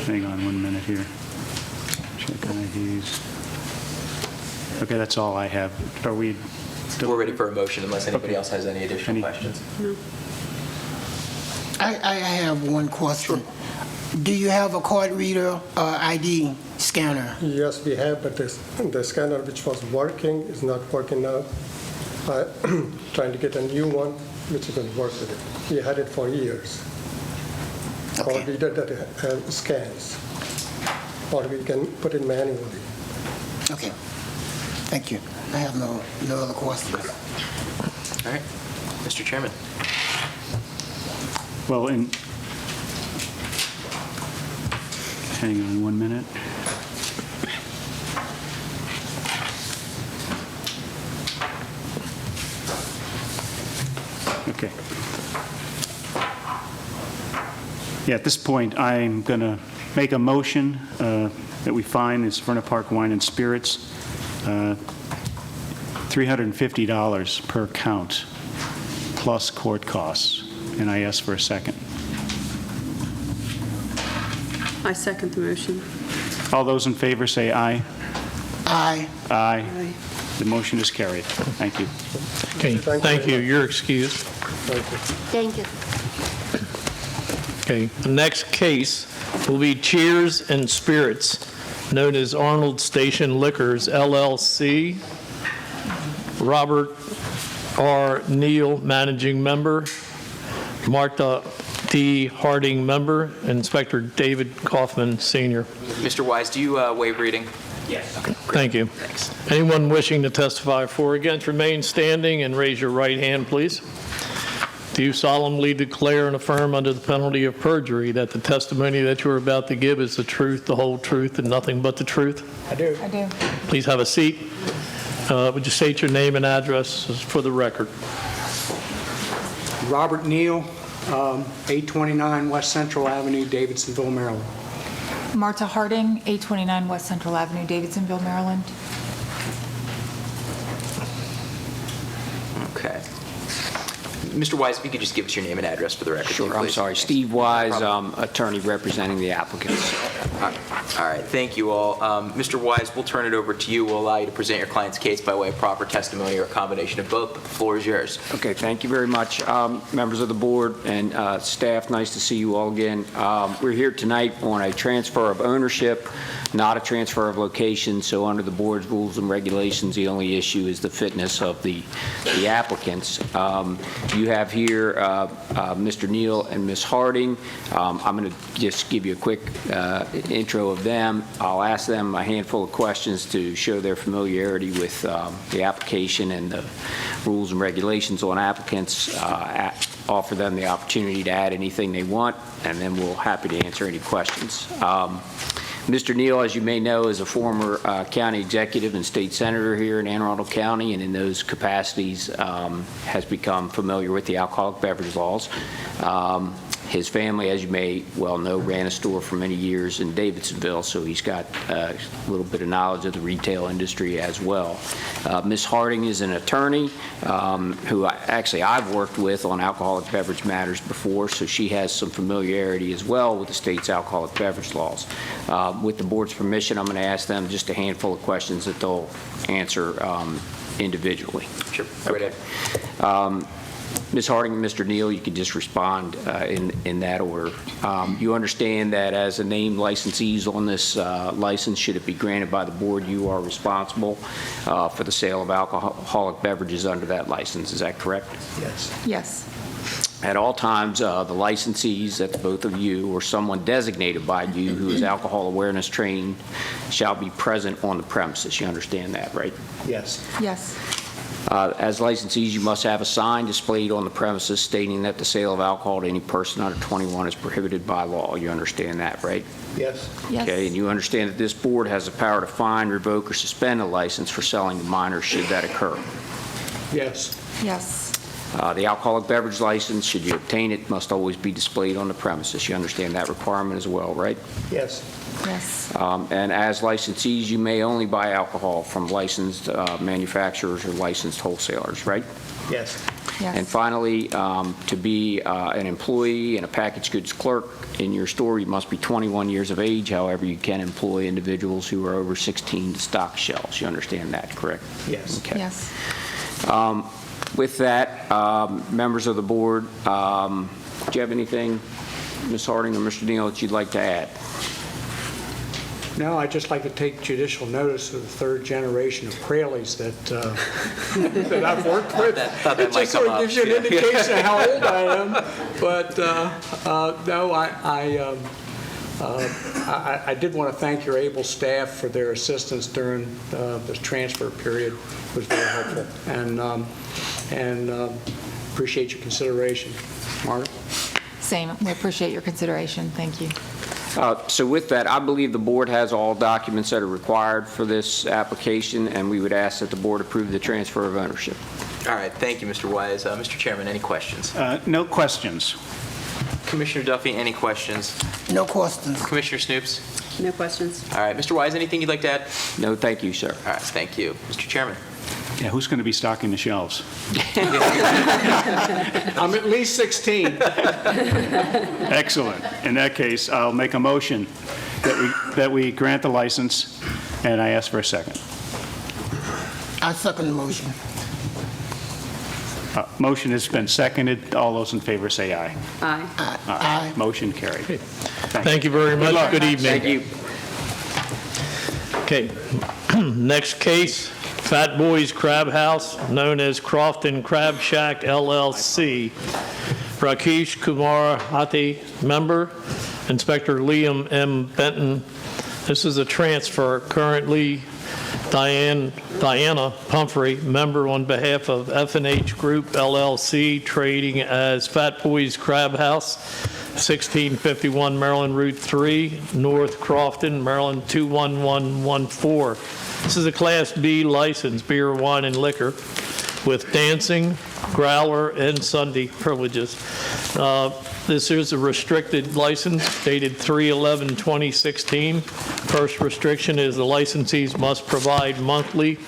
Hang on 1 minute here. Check IDs. Okay, that's all I have. Are we? We're ready for a motion unless anybody else has any additional questions. No. I have one question. Do you have a card reader ID scanner? Yes, we have, but the scanner which was working is not working now. I'm trying to get a new one which is going to work with it. We had it for years. Okay. Card reader that scans, or we can put it manually. Okay. Thank you. I have no other questions. All right. Mr. Chairman? Well, hang on 1 minute. Okay. Yeah, at this point, I'm going to make a motion that we fine the Severna Park Wine and Spirits $350 per count plus court costs. And I ask for a second. I second the motion. All those in favor say aye. Aye. Aye. Aye. The motion is carried. Thank you. Okay, thank you. You're excused. Thank you. Okay, the next case will be Cheers and Spirits, known as Arnold Station Liquors, LLC. Robert R. Neal, Managing Member. Martha D. Harding, Member. Inspector David Kaufman, Senior. Mr. Wise, do you waive reading? Yes. Okay, great. Thank you. Thanks. Anyone wishing to testify for or against, remain standing and raise your right hand, please. Do you solemnly declare and affirm under the penalty of perjury that the testimony that you are about to give is the truth, the whole truth, and nothing but the truth? I do. I do. Please have a seat. Would you state your name and address for the record? Robert Neal, 829 West Central Avenue, Davidsonville, Maryland. Marta Harding, 829 West Central Avenue, Davidsonville, Maryland. Okay. Mr. Wise, if you could just give us your name and address for the record. Sure, I'm please. sorry. Thanks. Steve Wise, No problem. attorney representing the applicants. All right, thank you all. Mr. Wise, we'll turn it over to you. We'll allow you to present your client's case by way of proper testimony or a combination of both. The floor is yours. Okay, thank you very much. Members of the board and staff, nice to see you all again. We're here tonight on a transfer of ownership, not a transfer of location, so under the board's rules and regulations, the only issue is the fitness of the applicants. You have here Mr. Neal and Ms. Harding. I'm going to just give you a quick intro of them. I'll ask them a handful of questions to show their familiarity with the application and the rules and regulations on applicants, offer them the opportunity to add anything they want, and then we'll happy to answer any questions. Mr. Neal, as you may know, is a former county executive and state senator here in Anne Arundel County, and in those capacities has become familiar with the alcoholic beverage laws. His family, as you may well know, ran a store for many years in Davidsonville, so he's got a little bit of knowledge of the retail industry as well. Ms. Harding is an attorney who I've worked with on alcoholic beverage matters before, so she has some familiarity as well with the state's alcoholic beverage laws. With the board's permission, I'm going to ask them just a handful of questions that they'll answer individually. Sure. Okay. Ms. Harding and Mr. Neal, you could just respond in that order. You understand that as a named licensees on this license, should it be granted by the board, you are responsible for the sale of alcoholic beverages under that license. Is that correct? Yes. Yes. At all times, the licensees, that's both of you, or someone designated by you who is alcohol awareness trained, shall be present on the premises. You understand that, right? Yes. Yes. As licensees, you must have a sign displayed on the premises stating that the sale of alcohol to any person under 21 is prohibited by law. You understand that, right? Yes. Yes. Okay, and you understand that this board has the power to fine, revoke, or suspend a license for selling to minors should that occur. Yes. Yes. The alcoholic beverage license, should you obtain it, must always be displayed on the premises. You understand that requirement as well, right? Yes. Yes. And as licensees, you may only buy alcohol from licensed manufacturers or licensed wholesalers, right? Yes. Yes. And finally, to be an employee and a packaged goods clerk in your store, you must be 21 years of age. However, you can employ individuals who are over 16 to stock shelves. You understand that, correct? Yes. Okay. Yes. With that, members of the board, do you have anything, Ms. Harding or Mr. Neal, that you'd like to add? No, I'd just like to take judicial notice of the third generation of Praley's that that I've worked with. Thought that It might just sort come of up. gives you an indication of how old I am. But no, I did want to thank your able staff for their assistance during this transfer period. It was very helpful, and appreciate your consideration. Marta? Same. We appreciate your consideration. Thank you. So with that, I believe the board has all documents that are required for this application, and we would ask that the board approve the transfer of ownership. All right, thank you, Mr. Wise. Mr. Chairman, any questions? No questions. Commissioner Duffy, any questions? No questions. Commissioner Snoops? No questions. All right, Mr. Wise, anything you'd like to add? No, thank you, sir. All right, thank you. Mr. Chairman? Yeah, who's going to be stocking the shelves? I'm at least 16. Excellent. In that case, I'll make a motion that we grant the license, and I ask for a second. I second the motion. Motion has been seconded. All those in favor say aye. Aye. Aye. Motion carried. Thank you very much. luck. Good evening. Thank you. Okay, next case, Fat Boys Crab House, known as Crofton Crab Shack LLC. Rakesh Kumar Hati, member. Inspector Liam M. Benton. This is a transfer. Currently, Diana Pumphrey, member on behalf of F&H Group LLC, trading as Fat Boys Crab House, 1651 Maryland Route 3, North Crofton, Maryland 21114. This is a Class B license, beer, wine, and liquor, with dancing, growler, and Sunday privileges. This is a restricted license dated 3/11/2016. First restriction is the licensees must provide monthly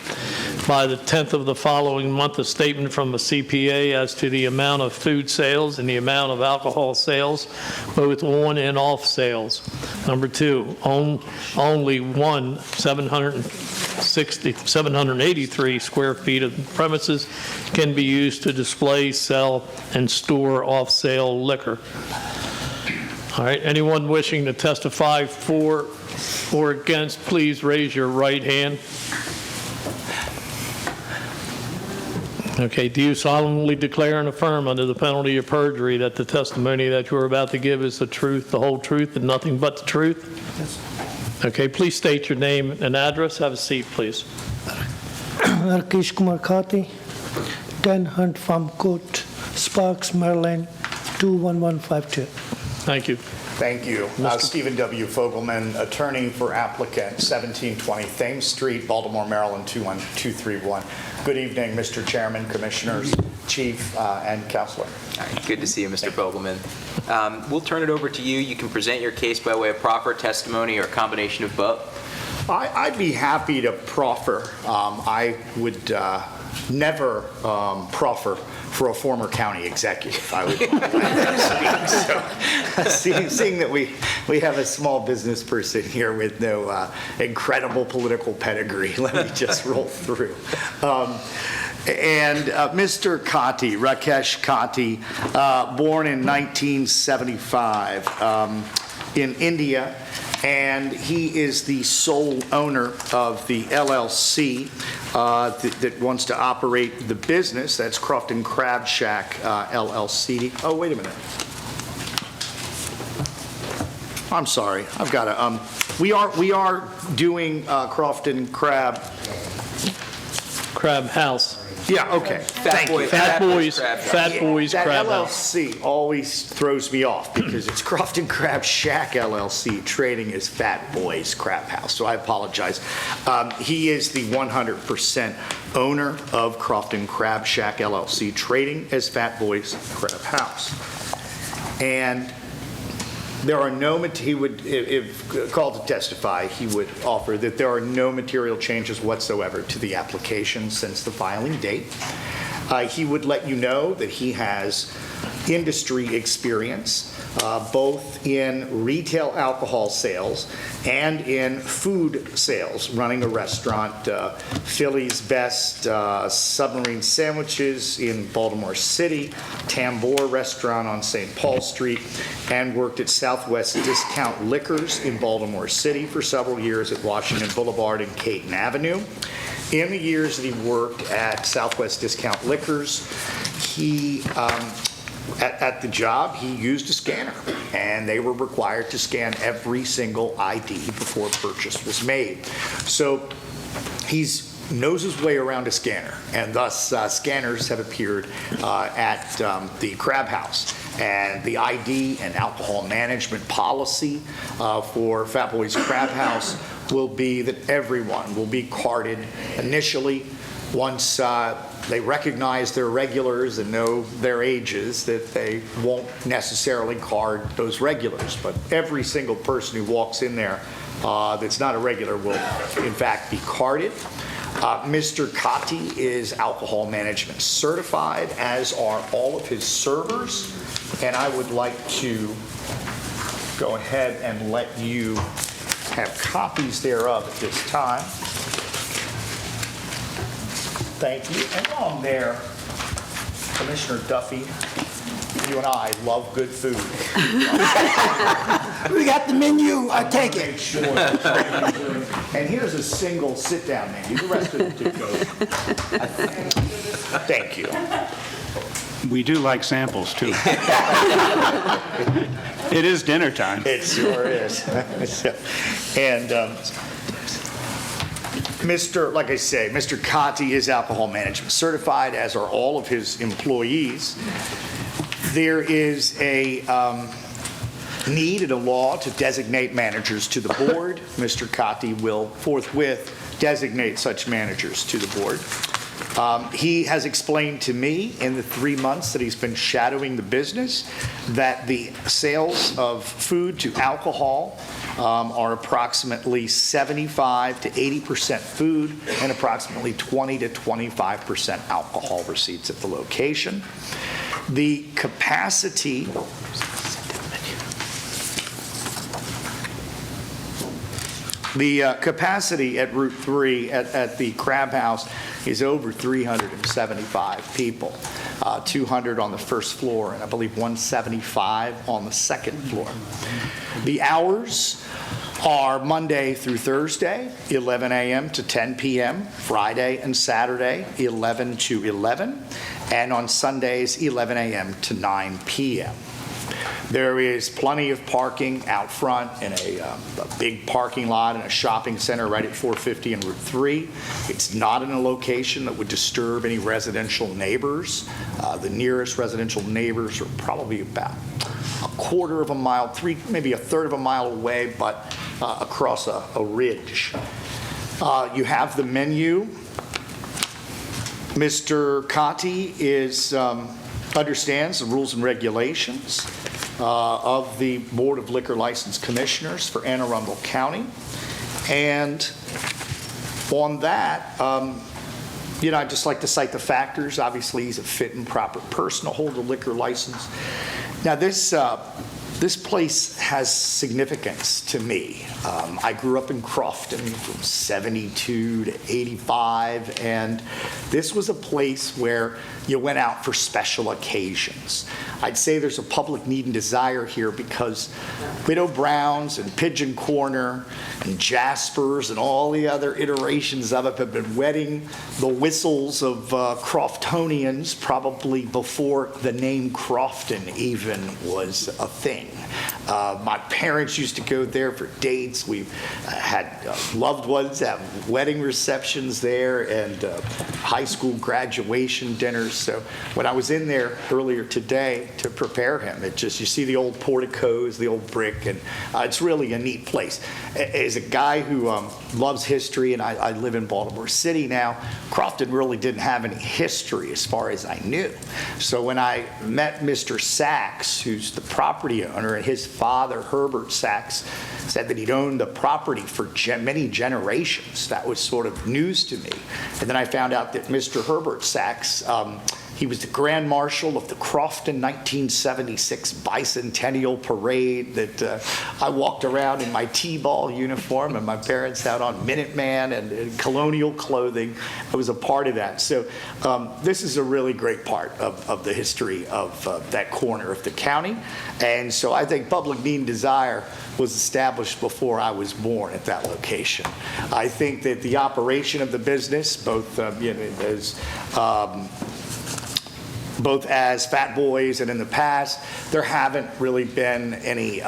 by the 10th of the following month a statement from a CPA as to the amount of food sales and the amount of alcohol sales, both on and off sales. Number two, only 783 square feet of premises can be used to display, sell, and store off-sale liquor. All right, anyone wishing to testify for or against, please raise your right hand. Okay, do you solemnly declare and affirm under the penalty of perjury that the testimony that you are about to give is the truth, the whole truth, and nothing but the truth? Yes. Okay, please state your name and address. Have a seat, please. Rakesh Kumar Khati, 10 Hunt Farm Court, Sparks, Maryland, 21152. Thank you. Thank you. Stephen W. Fogelman, attorney for applicant 1720 Thames Street, Baltimore, Maryland 21231. Good evening, Mr. Chairman, Commissioners, Chief, and Counselor. All right, good to see you, Mr. Fogelman. We'll turn it over to you. You can present your case by way of proffer, testimony, or a combination of both. I'd be happy to proffer. I would never proffer for a former county executive. I would speak. So, seeing that we have a small business person here with no incredible political pedigree, let me just roll through. Mr. Khati, Rakesh Khati, born in 1975 in India, and he is the sole owner of the LLC that wants to operate the business. That's Crofton Crab Shack LLC. Oh, wait a minute. I'm sorry. I've got to. We are doing Crofton Crab House. Yeah, okay. Thank you. Fat Boys Crab House. LLC always throws me off because it's Crofton Crab Shack LLC trading as Fat Boys Crab House, so I apologize. He is the 100% owner of Crofton Crab Shack LLC trading as Fat Boys Crab House. And there are no, he would, if called to testify, he would offer that there are no material changes whatsoever to the application since the filing date. He would let you know that he has industry experience, both in retail alcohol sales and in food sales, running a restaurant, Philly's Best Submarine Sandwiches in Baltimore City, Tambor Restaurant on St. Paul Street, and worked at Southwest Discount Liquors in Baltimore City for several years at Washington Boulevard and Caton Avenue. In the years that he worked at Southwest Discount Liquors, he at the job, he used a scanner, and they were required to scan every single ID before purchase was made. So he knows his way around a scanner, and thus scanners have appeared at the Crab House. And the ID and alcohol management policy for Fat Boys Crab House will be that everyone will be carded initially. Once they recognize their regulars and know their ages, that they won't necessarily card those regulars. But every single person who walks in there that's not a regular will, in fact, be carded. Mr. Kati is alcohol management certified, as are all of his servers, and I would like to go ahead and let you have copies thereof at this time. Thank you. And while I'm there, Commissioner Duffy, you and I love good food. We got the menu, I take it. Make sure. And here's a single sit-down menu. The rest of it could go. Thank you. We do like samples, too. It is dinner time. It sure is. And like I say, Mr. Kati is alcohol management certified, as are all of his employees. There is a need in a law to designate managers to the board. Mr. Kati will forthwith designate such managers to the board. He has explained to me in the 3 months that he's been shadowing the business that the sales of food to alcohol are approximately 75 to 80% food and approximately 20 to 25% alcohol receipts at the location. The capacity at Route 3 at the Crab House is over 375 people, 200 on the first floor, and I believe 175 on the second floor. The hours are Monday through Thursday, 11 a.m. to 10 p.m., Friday and Saturday, 11 to 11, and on Sundays, 11 a.m. to 9 p.m. There is plenty of parking out front in a big parking lot in a shopping center right at 450 and Route 3. It's not in a location that would disturb any residential neighbors. The nearest residential neighbors are probably about a quarter of a mile, maybe a third of a mile away, but across a ridge. You have the menu. Mr. Kati understands the rules and regulations of the Board of Liquor License Commissioners for Anne Arundel County. And on that, I'd just like to cite the factors. Obviously, he's a fit and proper person to hold a liquor license. Now, this place has significance to me. I grew up in Crofton from 72 to 85, and this was a place where you went out for special occasions. I'd say there's a public need and desire here because Widow Brown's and Pigeon Corner and Jasper's and all the other iterations of it have been wetting the whistles of Croftonians probably before the name Crofton even was a thing. My parents used to go there for dates. We've had loved ones have wedding receptions there and high school graduation dinners. So when I was in there earlier today to prepare him, you see the old porticos, the old brick, and it's really a neat place. As a guy who loves history, and I live in Baltimore City now, Crofton really didn't have any history as far as I knew. So when I met Mr. Sachs, who's the property owner, and his father, Herbert Sachs, said that he'd owned the property for many generations. That was sort of news to me. And then I found out that Mr. Herbert Sachs, he was the Grand Marshal of the Crofton 1976 Bicentennial Parade that I walked around in my T-ball uniform and my parents had on Minuteman and colonial clothing. I was a part of that. So this is a really great part of the history of that corner of the county. And so I think public need and desire was established before I was born at that location. I think that the operation of the business, both as Fat Boys and in the past, there haven't really been any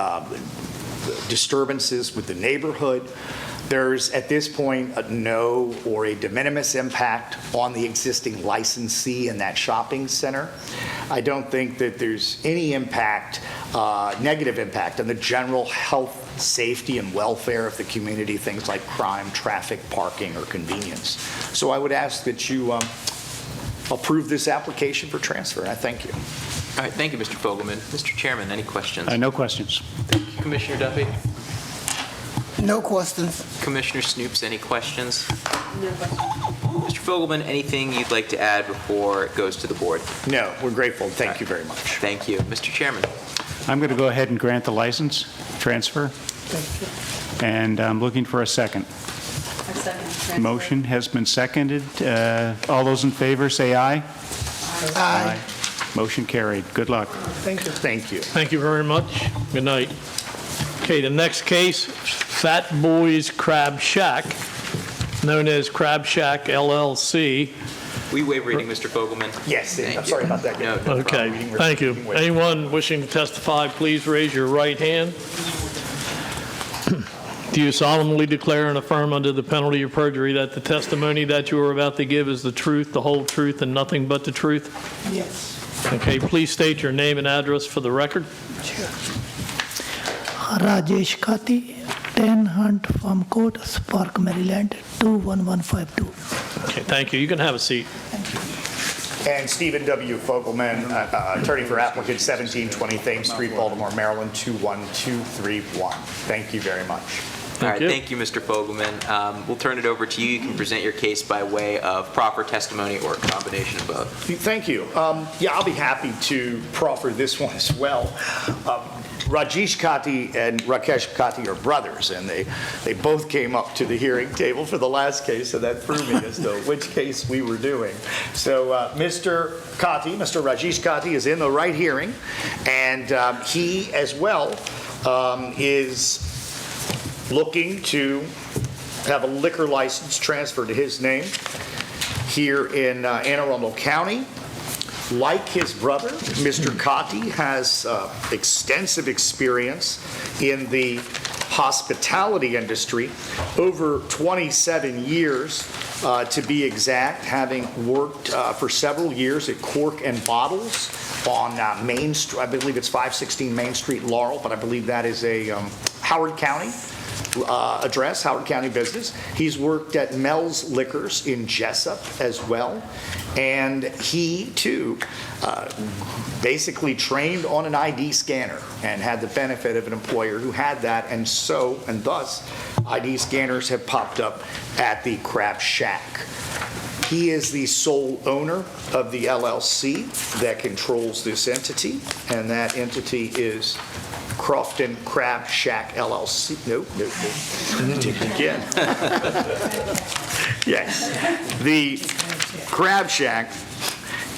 disturbances with the neighborhood. There's, at this point, a no or a de minimis impact on the existing licensee in that shopping center. I don't think that there's any impact, negative impact on the general health, safety, and welfare of the community, things like crime, traffic, parking, or convenience. So I would ask that you approve this application for transfer, and I thank you. All right, thank you, Mr. Fogelman. Mr. Chairman, any questions? No questions. Thank you, Commissioner Duffy. No questions. Commissioner Snoops, any questions? No question. Mr. Fogelman, anything you'd like to add before it goes to the board? No, we're grateful. Thank you very much. Thank you. Mr. Chairman. I'm going to go ahead and grant the license transfer, and I'm looking for a second. I second the transfer. Motion has been seconded. All those in favor, say aye. Aye. Motion carried. Good luck. Thank you. Thank you. Thank you very much. Good night. Okay, the next case, Fat Boys Crab Shack, known as Crab Shack LLC. We waive reading, Mr. Fogelman. Yes, Thank I'm you. sorry about that. No, no Okay, problem. thank you. Anyone wishing to testify, please raise your right hand. Do you solemnly declare and affirm under the penalty of perjury that the testimony that you are about to give is the truth, the whole truth, and nothing but the truth? Yes. Okay, please state your name and address for the record. Rajesh Kati, 10 Hunt Farm Court, Spark, Maryland, 21152. Okay, thank you. You can have a seat. And Stephen W. Fogelman, attorney for applicant 1720 Thames Street, Baltimore, Maryland, 21231. Thank you very much. All right, thank you, Mr. Fogelman. We'll turn it over to you. You can present your case by way of proper testimony or a combination of both. Thank you. Yeah, I'll be happy to proffer this one as well. Rajesh Kati and Rakesh Kati are brothers, and they both came up to the hearing table for the last case, so that threw me as to which case we were doing. So Mr. Rajesh Kati is in the right hearing, and he as well is looking to have a liquor license transferred to his name here in Anne Arundel County. Like his brother, Mr. Kati has extensive experience in the hospitality industry, over 27 years to be exact, having worked for several years at Cork and Bottles on Main Street. I believe it's 516 Main Street, Laurel, but I believe that is a Howard County address, Howard County business. He's worked at Mel's Liquors in Jessup as well. And he, too, basically trained on an ID scanner and had the benefit of an employer who had that. And thus, ID scanners have popped up at the Crab Shack. He is the sole owner of the LLC that controls this entity, and that entity is Crofton Crab Shack LLC. No. Take it again. Yes. The Crab Shack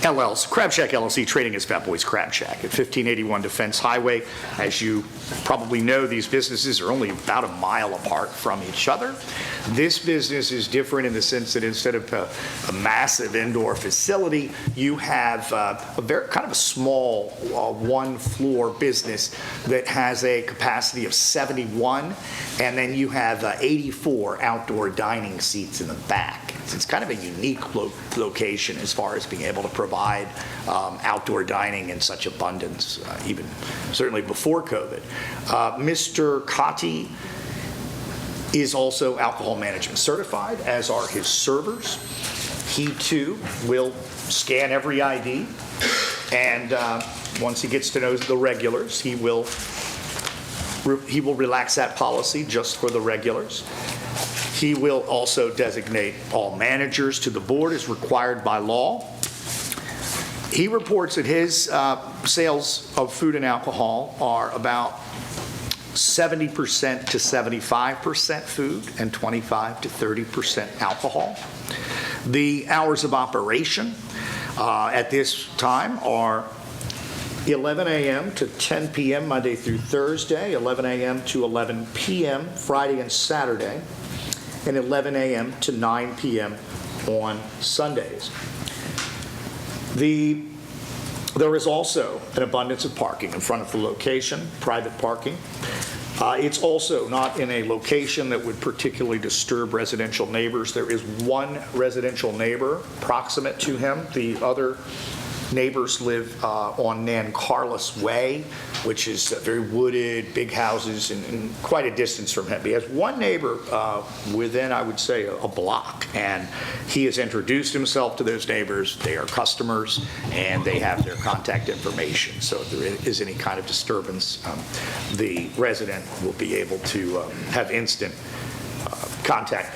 LLC, trading as Fat Boys Crab Shack at 1581 Defense Highway. As you probably know, these businesses are only about a mile apart from each other. This business is different in the sense that instead of a massive indoor facility, you have a very kind of a small one-floor business that has a capacity of 71, and then you have 84 outdoor dining seats in the back. It's kind of a unique location as far as being able to provide outdoor dining in such abundance, even certainly before COVID. Mr. Kati is also alcohol management certified, as are his servers. He too will scan every ID, and once he gets to know the regulars, he will relax that policy just for the regulars. He will also designate all managers to the board as required by law. He reports that his sales of food and alcohol are about 70% to 75% food and 25 to 30% alcohol. The hours of operation at this time are 11 a.m. to 10 p.m. Monday through Thursday, 11 a.m. to 11 p.m. Friday and Saturday, and 11 a.m. to 9 p.m. on Sundays. There is also an abundance of parking in front of the location, private parking. It's also not in a location that would particularly disturb residential neighbors. There is one residential neighbor proximate to him. The other neighbors live on Nan Carlos Way, which is very wooded, big houses, and quite a distance from him. He has one neighbor within, I would say, a block, and he has introduced himself to those neighbors. They are customers, and they have their contact information. So if there is any kind of disturbance, the resident will be able to have instant contact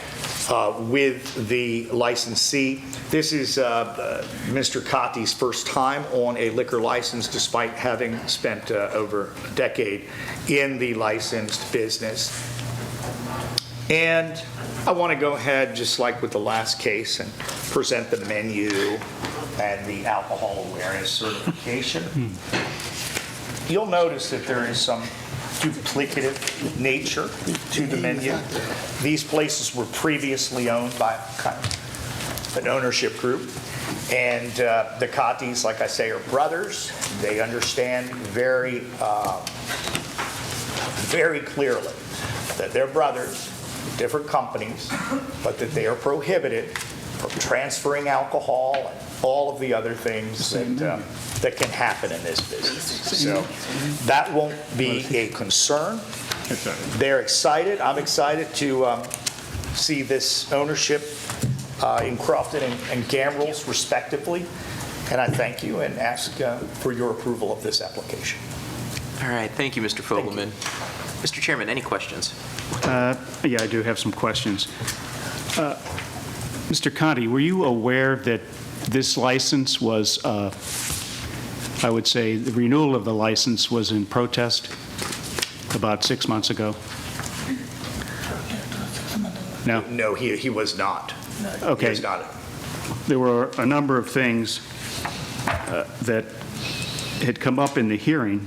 with the licensee. This is Mr. Cotty's first time on a liquor license, despite having spent over a decade in the licensed business. And I want to go ahead, just like with the last case, and present the menu and the alcohol awareness certification. You'll notice that there is some duplicative nature to the menu. These places were previously owned by an ownership group, and the Cottys, like I say, are brothers. They understand very clearly that they're brothers, different companies, but that they are prohibited from transferring alcohol and all of the other things that can happen in this business. So that won't be a concern. They're excited. I'm excited to see this ownership in Crofton and Gambrels, respectively. And I thank you and ask for your approval of this application. All right, thank you, Mr. Fogelman. Mr. Chairman, any questions? Yeah, I do have some questions. Mr. Conti, were you aware that this license was, I would say, the renewal of the license was in protest about 6 months ago? No? No, he was not. Okay. He was not. There were a number of things that had come up in the hearing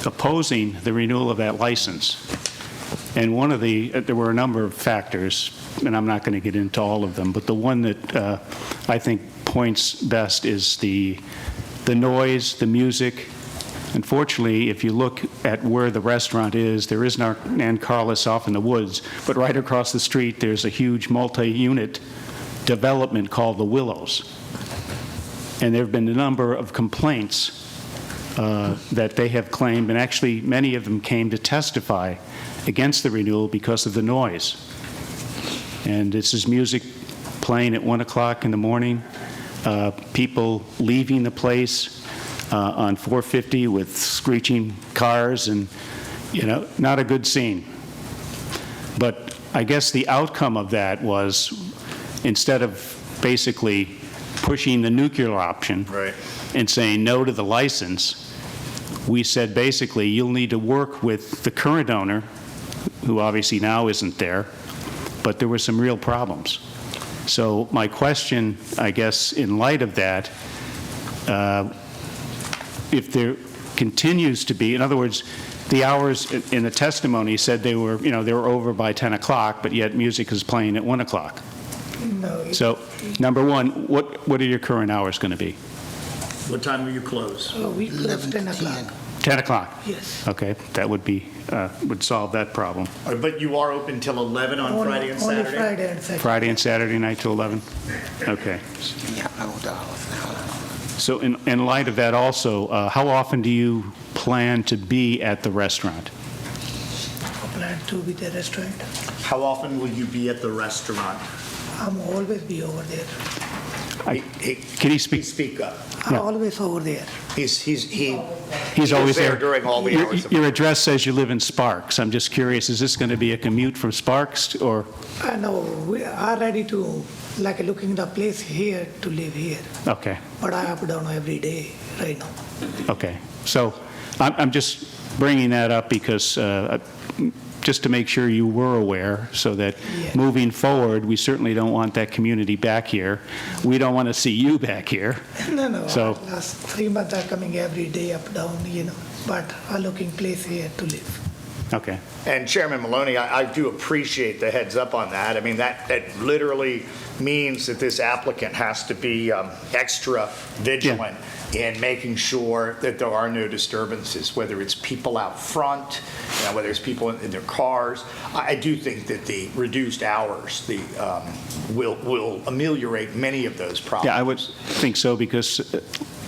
opposing the renewal of that license. And one of there were a number of factors, and I'm not going to get into all of them, but the one that I think points best is the noise, the music. Unfortunately, if you look at where the restaurant is, there is Nan Carlos off in the woods, but right across the street there's a huge multi-unit development called the Willows. And there have been a number of complaints that they have claimed, and actually many of them came to testify against the renewal because of the noise. And this is music playing at 1 o'clock in the morning, people leaving the place on 450 with screeching cars, and, not a good scene. But I guess the outcome of that was, instead of basically pushing the nuclear option and saying no to the license, we said basically you'll need to work with the current owner, who obviously now isn't there, but there were some real problems. So my question, I guess, in light of that, if there continues to be, in other words, the hours in the testimony said they were over by 10 o'clock, but yet music is playing at 1 o'clock. No. So, number one, what are your current hours going to be? What time will you close? We close 10 o'clock. 10 o'clock? Yes. Okay, that would solve that problem. But you are open till 11 on Friday and Saturday? Only Friday and Saturday. Friday and Saturday night till 11? Okay. So in light of that also, how often do you plan to be at the restaurant? I plan to be the restaurant. How often will you be at the restaurant? I'm always be over there. Can you speak? Speak up. I'm always over there. He's always there during all the hours. Your address says you live in Sparks. I'm just curious, is this going to be a commute from Sparks, or? I know, we are ready to, looking the place here to live here. Okay. But I up down every day right now. Okay. So I'm just bringing that up because just to make sure you were aware, so that moving forward, we certainly don't want that community back here. We don't want to see you back here. No. So, last 3 months I'm coming every day up, down, but I'm looking place here to live. Okay. And Chairman Maloney, I do appreciate the heads up on that. I mean, that literally means that this applicant has to be extra vigilant in making sure that there are no disturbances, whether it's people out front, whether it's people in their cars. I do think that the reduced hours will ameliorate many of those problems. Yeah, I would think so, because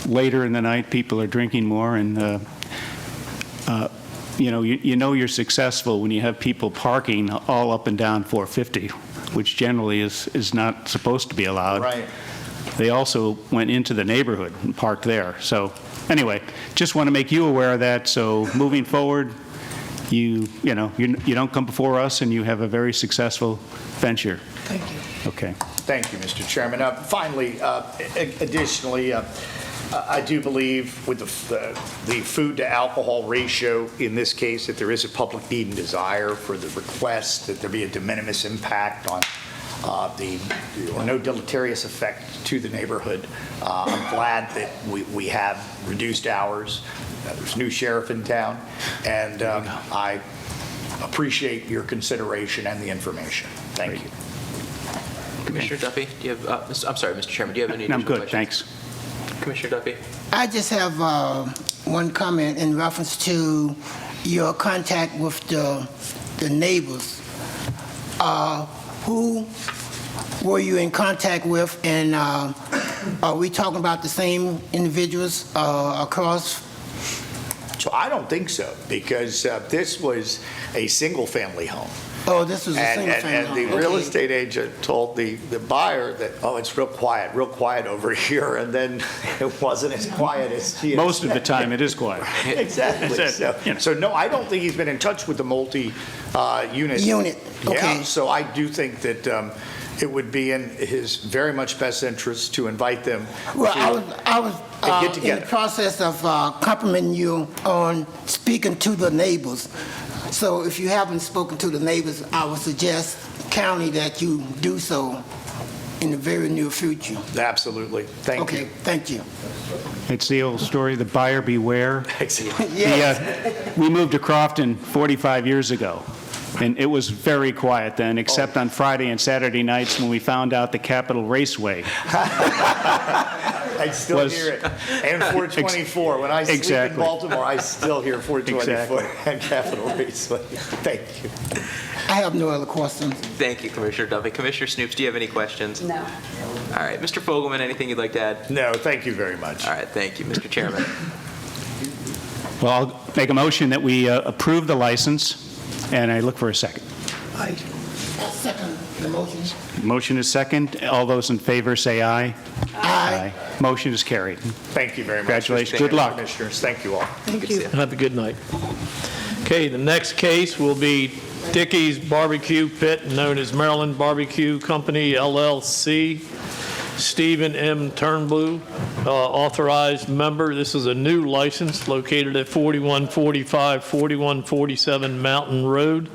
later in the night, people are drinking more, and you know you're successful when you have people parking all up and down 450, which generally is not supposed to be allowed. Right. They also went into the neighborhood and parked there. So anyway, just want to make you aware of that. So moving forward, you don't come before us, and you have a very successful venture. Thank you. Okay. Thank you, Mr. Chairman. Finally, additionally, I do believe with the food to alcohol ratio in this case, that there is a public need and desire for the request that there be a de minimis impact on or no deleterious effect to the neighborhood. I'm glad that we have reduced hours. There's a new sheriff in town, and I appreciate your consideration and the information. Thank you. Commissioner Duffy, do you have, I'm sorry, Mr. Chairman, do you have any additional I'm good, questions? thanks. Commissioner Duffy? I just have one comment in reference to your contact with the neighbors. Who were you in contact with, and are we talking about the same individuals across? So I don't think so, because this was a single-family home. Oh, this was a single family home. And the real estate agent told the buyer that, oh, it's real quiet over here, and then it wasn't as quiet as he had Most of the time, it is quiet. Exactly. So no, I don't think he's been in touch with the multi-unit. Unit, okay. Yeah, so I do think that it would be in his very much best interest to invite them. Well, I was get together. in the process of complimenting you on speaking to the neighbors. So if you haven't spoken to the neighbors, I would suggest, county, that you do so in the very near future. Absolutely. Thank you. Okay, thank you. It's the old story, the buyer beware. Yes. We moved to Crofton 45 years ago, and it was very quiet then, except on Friday and Saturday nights when we found out the Capitol Raceway. I still hear it. And 424. When I sleep in Baltimore, I still hear 424 and Capitol Raceway. Thank you. I have no other questions. Thank you, Commissioner Duffy. Commissioner Snoops, do you have any questions? No. All right. Mr. Fogelman, anything you'd like to add? No, thank you very much. All right. Thank you, Mr. Chairman. Well, I'll make a motion that we approve the license, and I look for a second. I second the motion. Motion is second. All those in favor say aye. Aye. Motion is carried. Thank you very much. Congratulations. Good luck. Commissioners. Thank you all. Thank you. Have a good night. Okay, the next case will be Dickey's Barbecue Pit, known as Maryland Barbecue Company, LLC. Stephen M. Turnblue, authorized member. This is a new license located at 4145, 4147 Mountain Road,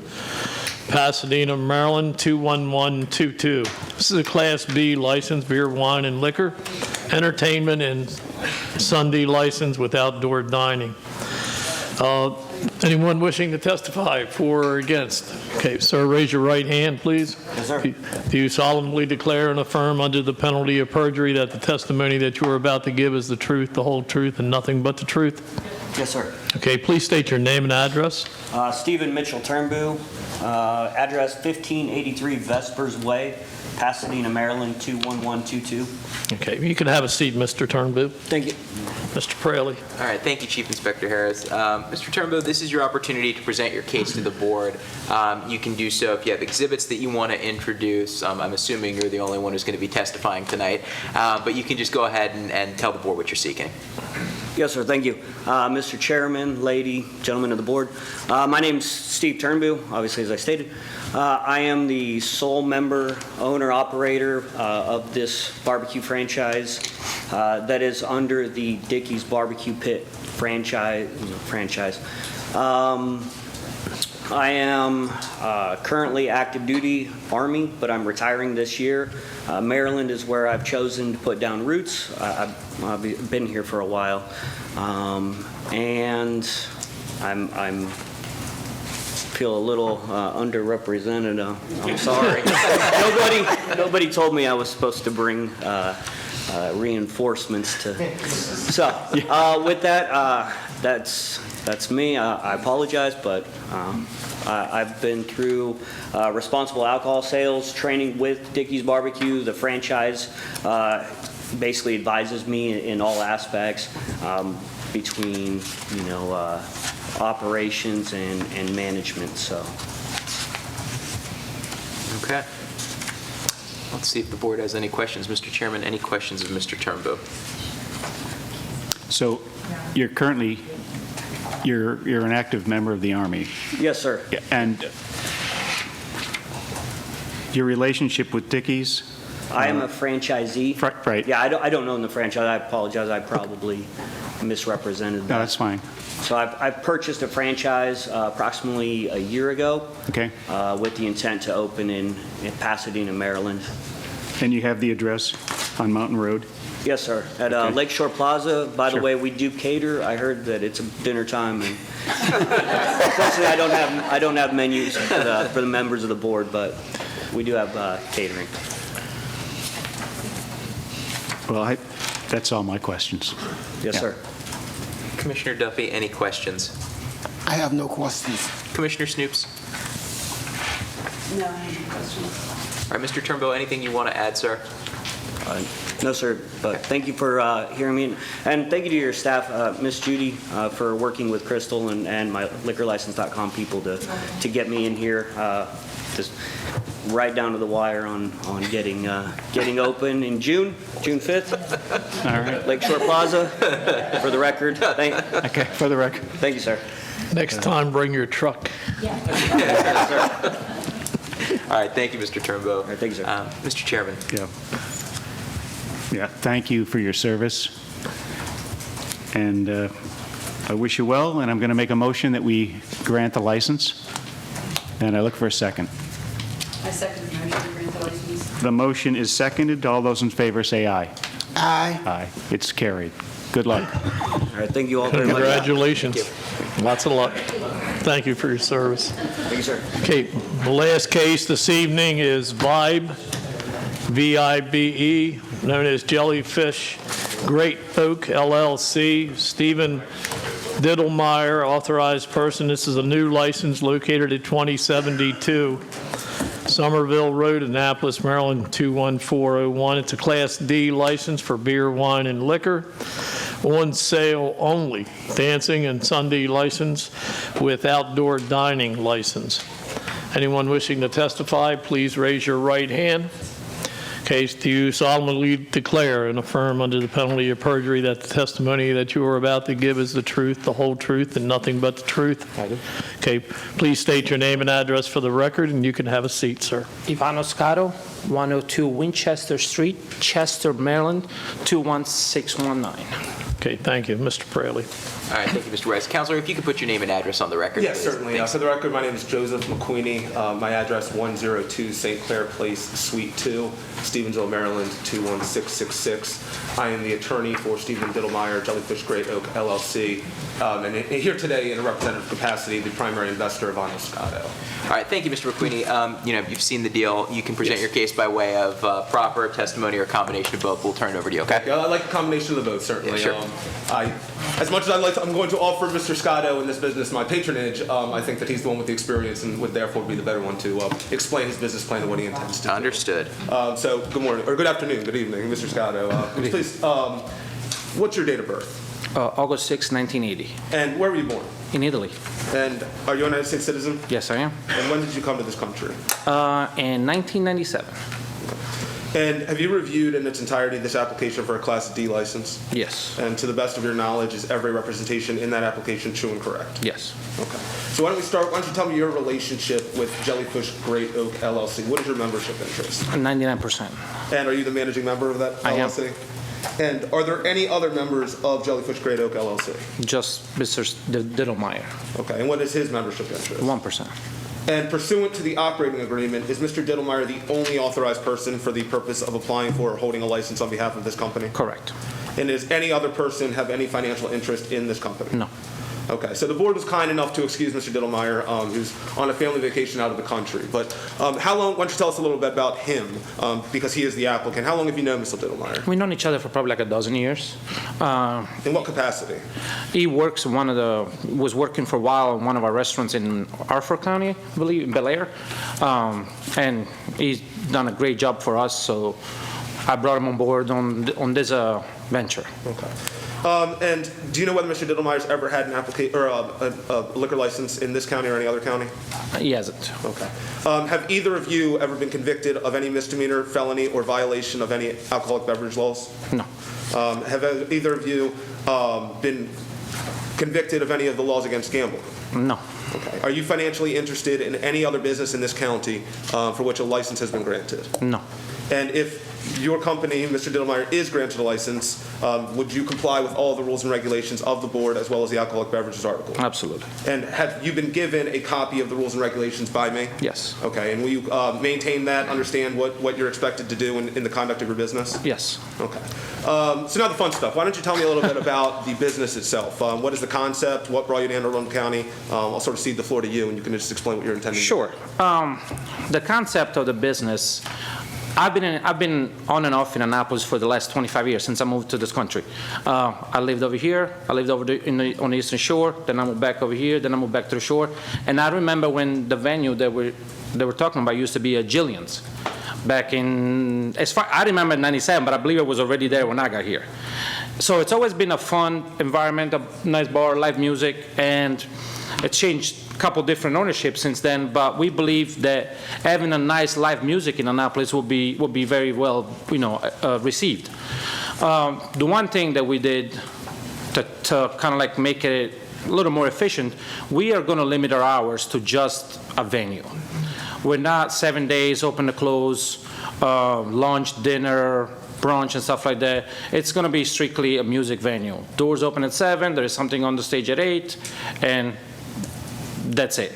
Pasadena, Maryland, 21122. This is a Class B license, beer, wine, and liquor, entertainment, and Sunday license with outdoor dining. Anyone wishing to testify for or against? Okay, sir, raise your right hand, please. Yes, sir. Do you solemnly declare and affirm under the penalty of perjury that the testimony that you are about to give is the truth, the whole truth, and nothing but the truth? Yes, sir. Okay, please state your name and address. Stephen Mitchell Turnblue, address 1583 Vespers Way, Pasadena, Maryland, 21122. Okay, you can have a seat, Mr. Turnblue. Thank you. Mr. Praley. All right, thank you, Chief Inspector Harris. Mr. Turnbow, this is your opportunity to present your case to the board. You can do so if you have exhibits that you want to introduce. I'm assuming you're the only one who's going to be testifying tonight, but you can just go ahead and tell the board what you're seeking. Yes, sir. Thank you. Mr. Chairman, lady, gentlemen of the board. My name's Steve Turnblue, obviously, as I stated. I am the sole member, owner, operator of this barbecue franchise that is under the Dickey's Barbecue Pit franchise. I am currently active duty Army, but I'm retiring this year. Maryland is where I've chosen to put down roots. I've been here for a while, and I'm feel a little underrepresented. I'm sorry. Nobody told me I was supposed to bring reinforcements to. So with that, that's me. I apologize, but I've been through responsible alcohol sales training with Dickey's Barbecue. The franchise basically advises me in all aspects between operations and management. So. Okay. Let's see if the board has any questions. Mr. Chairman, any questions of Mr. Turnbow? So you're currently, you're an active member of the Army. Yes, sir. And your relationship with Dickey's? I am a franchisee. Right. Yeah, I don't own the franchise. I apologize. I probably misrepresented that. No, that's fine. So I've purchased a franchise approximately a year ago. Okay. With the intent to open in Pasadena, Maryland. And you have the address on Mountain Road? Yes, sir. At Okay. Lakeshore Plaza. By the Sure. way, we do cater. I heard that it's dinner time, and unfortunately, I don't have menus for the members of the board, but we do have catering. Well, that's all my questions. Yes, Yeah. sir. Commissioner Duffy, any questions? I have no questions. Commissioner Snoops? No, I have no questions. All right, Mr. Turnbow, anything you want to add, sir? No, sir, but thank you for hearing me, and thank you to your staff, Miss Judy, for working with Crystal and my liquorlicense.com people to get me in here, just right down to the wire on getting open in June 5th. All right. Lakeshore Plaza, for the record. Okay, for the record. Thank you, sir. Next time, bring your truck. All right, thank you, Mr. Turnbow. All right, thank you, sir. Mr. Chairman. Yeah, thank you for your service. And I wish you well, and I'm going to make a motion that we grant the license. And I look for a second. I second the motion to grant the license. The motion is seconded. All those in favor say aye. Aye. Aye. It's carried. Good luck. All right, thank you all very much. Congratulations. Lots of luck. Thank you for your service. Thank you, sir. Okay, the last case this evening is VIBE, V-I-B-E, known as Jellyfish Great Oak LLC. Stephen Diddlemeyer, authorized person. This is a new license located at 2072 Somerville Road, Annapolis, Maryland, 21401. It's a Class D license for beer, wine, and liquor. On sale only. Dancing and Sunday license with outdoor dining license. Anyone wishing to testify, please raise your right hand. Case, do you solemnly declare and affirm under the penalty of perjury that the testimony that you are about to give is the truth, the whole truth, and nothing but the truth? I do. Okay, please state your name and address for the record, and you can have a seat, sir. Ivan Oscaro, 102 Winchester Street, Chester, Maryland, 21619. Okay, thank you. Mr. Fraley. All right, thank you, Mr. Rice. Counselor, if you could put your name and address on the record. Yes, please. certainly. For the record, my name is Joseph McQueenie. My address, 102 St. Clair Place, Suite 2, Stevensville, Maryland, 21666. I am the attorney for Stephen Diddlemeyer, Jellyfish Great Oak, LLC, and here today in a representative capacity, the primary investor of Moscato. All right, thank you, Mr. McQueenie. You've seen the deal. You can present Yes. your case by way of proper testimony or a combination of both. We'll turn it over to you, okay? Yeah, I like a combination of the both, certainly. Yeah, sure. As much as I'm going to offer Mr. Scotto in this business my patronage, I think that he's the one with the experience and would therefore be the better one to explain his business plan and what he intends to do. Understood. So good morning, or good afternoon, good evening, Mr. Scotto. Please, what's your date of birth? August 6, 1980. And where were you born? In Italy. And are you a United States citizen? Yes, I am. And when did you come to this country? In 1997. And have you reviewed in its entirety this application for a Class D license? Yes. And to the best of your knowledge, is every representation in that application true and correct? Yes. Okay. So why don't we start, why don't you tell me your relationship with Jellyfish Great Oak LLC? What is your membership interest? 99%. And are you the managing member of that I am. LLC? And are there any other members of Jellyfish Great Oak LLC? Just Mr. Diddlemeyer. Okay, and what is his membership interest? 1%. And pursuant to the operating agreement, is Mr. Diddlemeyer the only authorized person for the purpose of applying for or holding a license on behalf of this company? Correct. And does any other person have any financial interest in this company? No. Okay, so the board was kind enough to excuse Mr. Dittlemeyer, who's on a family vacation out of the country. But how long, why don't you tell us a little bit about him, because he is the applicant. How long have you known Mr. Dittlemeyer? We've known each other for probably like a dozen years. In what capacity? He works was working for a while in one of our restaurants in Harford County, I believe, in Bel Air. And he's done a great job for us, so I brought him on board on this venture. Okay. And do you know whether Mr. Dittlemeyer's ever had an application or a liquor license in this county or any other county? He hasn't. Okay. Have either of you ever been convicted of any misdemeanor, felony, or violation of any alcoholic beverage laws? No. Have either of you been convicted of any of the laws against gambling? No. Okay. Are you financially interested in any other business in this county for which a license has been granted? No. And if your company, Mr. Dittlemeyer, is granted a license, would you comply with all the rules and regulations of the board as well as the alcoholic beverages article? Absolutely. And have you been given a copy of the rules and regulations by me? Yes. Okay. And will you maintain that, understand what you're expected to do in the conduct of your business? Yes. Okay. So now the fun stuff. Why don't you tell me a little bit about the business itself? What is the concept? What brought you to Anne Arundel County? I'll sort of cede the floor to you, and you can just explain what you're intending. Sure. The concept of the business, I've been on and off in Annapolis for the last 25 years since I moved to this country. I lived over here. I lived over on the Eastern Shore. Then I moved back over here. Then I moved back to the shore. And I remember when the venue that they were talking about used to be a Jillian's. Back in, I remember in 97, but I believe it was already there when I got here. So it's always been a fun environment, a nice bar, live music, and it changed a couple different ownerships since then, but we believe that having a nice live music in Annapolis will be very well, received. The one thing that we did to kind of like make it a little more efficient, we are going to limit our hours to just a venue. We're not 7 days open to close, lunch, dinner, brunch and stuff like that. It's going to be strictly a music venue. Doors open at 7, there is something on the stage at 8, and that's it.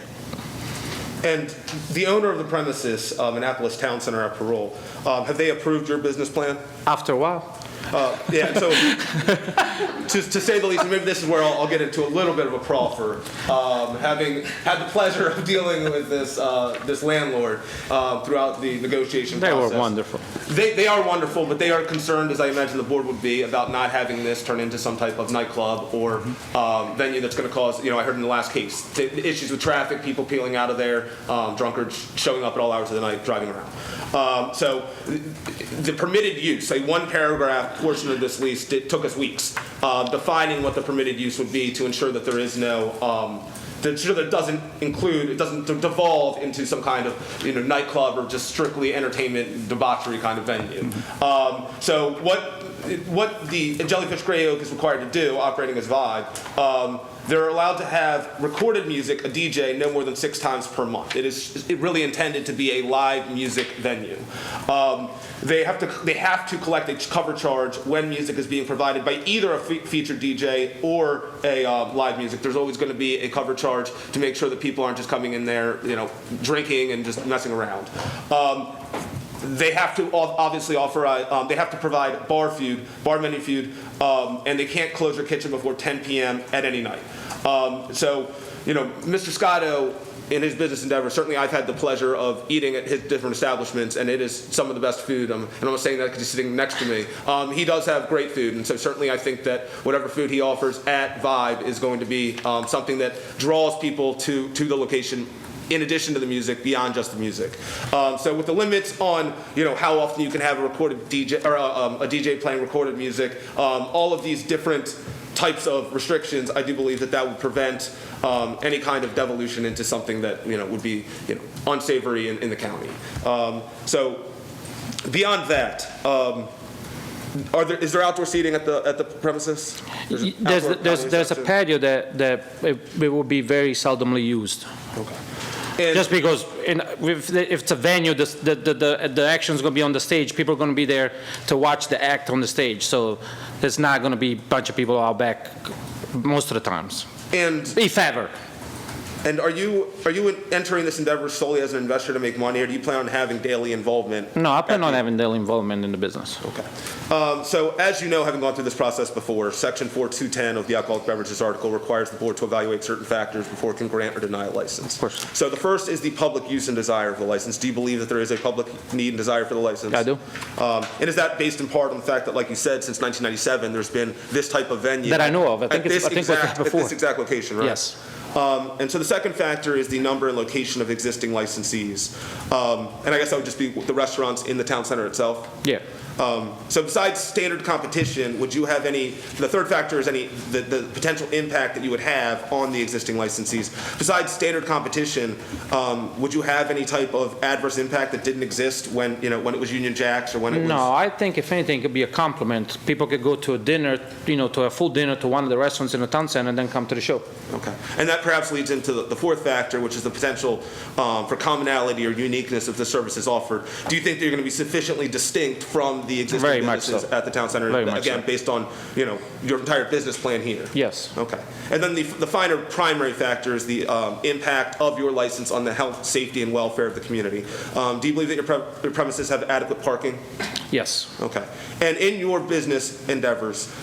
And the owner of the premises, Annapolis Town Center at Parole, have they approved your business plan? After a while. Yeah, so to say the least, and maybe this is where I'll get into a little bit of a proffer. Having had the pleasure of dealing with this landlord throughout the negotiation process. They were wonderful. They are wonderful, but they are concerned, as I imagine the board would be, about not having this turn into some type of nightclub or venue that's going to cause, I heard in the last case, issues with traffic, people peeling out of there, drunkards showing up at all hours of the night, driving around. So the permitted use, a one-paragraph portion of this lease, it took us weeks defining what the permitted use would be to ensure that there is no, to ensure that it doesn't devolve into some kind of nightclub or just strictly entertainment debauchery kind of venue. So what the Jellyfish Grey Oak is required to do, operating as Vibe, they're allowed to have recorded music, a DJ, no more than 6 times per month. It is really intended to be a live music venue. They have to collect a cover charge when music is being provided by either a featured DJ or a live music. There's always going to be a cover charge to make sure that people aren't just coming in there, drinking and just messing around. They have to obviously they have to provide bar menu food, and they can't close their kitchen before 10 p.m. at any night. So, Mr. Scotto, in his business endeavor, certainly I've had the pleasure of eating at his different establishments, and it is some of the best food. And I'm not saying that because he's sitting next to me. He does have great food, and so certainly I think that whatever food he offers at Vibe is going to be something that draws people to the location in addition to the music, beyond just the music. So with the limits on, how often you can have a recorded DJ or a DJ playing recorded music, all of these different types of restrictions, I do believe that would prevent any kind of devolution into something that would be unsavory in the county. So beyond that, is there outdoor seating at the premises? There's a patio that it will be very seldomly used. Okay. Just because if it's a venue, the action is going to be on the stage. People are going to be there to watch the act on the stage. So there's not going to be a bunch of people out back most of the times. And if ever. And are you entering this endeavor solely as an investor to make money, or do you plan on having daily involvement? No, I plan on having daily involvement in the business. Okay. So as you know, having gone through this process before, Section 4210 of the Alcoholic Beverages article requires the board to evaluate certain factors before it can grant or deny a license. Of course. So the first is the public use and desire of the license. Do you believe that there is a public need and desire for the license? I do. And is that based in part on the fact that, like you said, since 1997, there's been this type of venue? That I know of. I think at it's before. at this exact location, right? Yes. And so the second factor is the number and location of existing licensees. And I guess that would just be the restaurants in the town center itself? Yeah. So besides standard competition, would you have the third factor is the potential impact that you would have on the existing licensees. Besides standard competition, would you have any type of adverse impact that didn't exist when it was Union Jack's or when it was? No, I think if anything, it could be a compliment. People could go to a dinner, to a full dinner to one of the restaurants in the town center and then come to the show. Okay. And that perhaps leads into the fourth factor, which is the potential for commonality or uniqueness of the services offered. Do you think they're going to be sufficiently distinct from the existing businesses at the town center? Again, based on your entire business plan here? Yes. Okay. And then the final primary factor is the impact of your license on the health, safety, and welfare of the community. Do you believe that your premises have adequate parking? Yes. Okay. And in your business endeavors,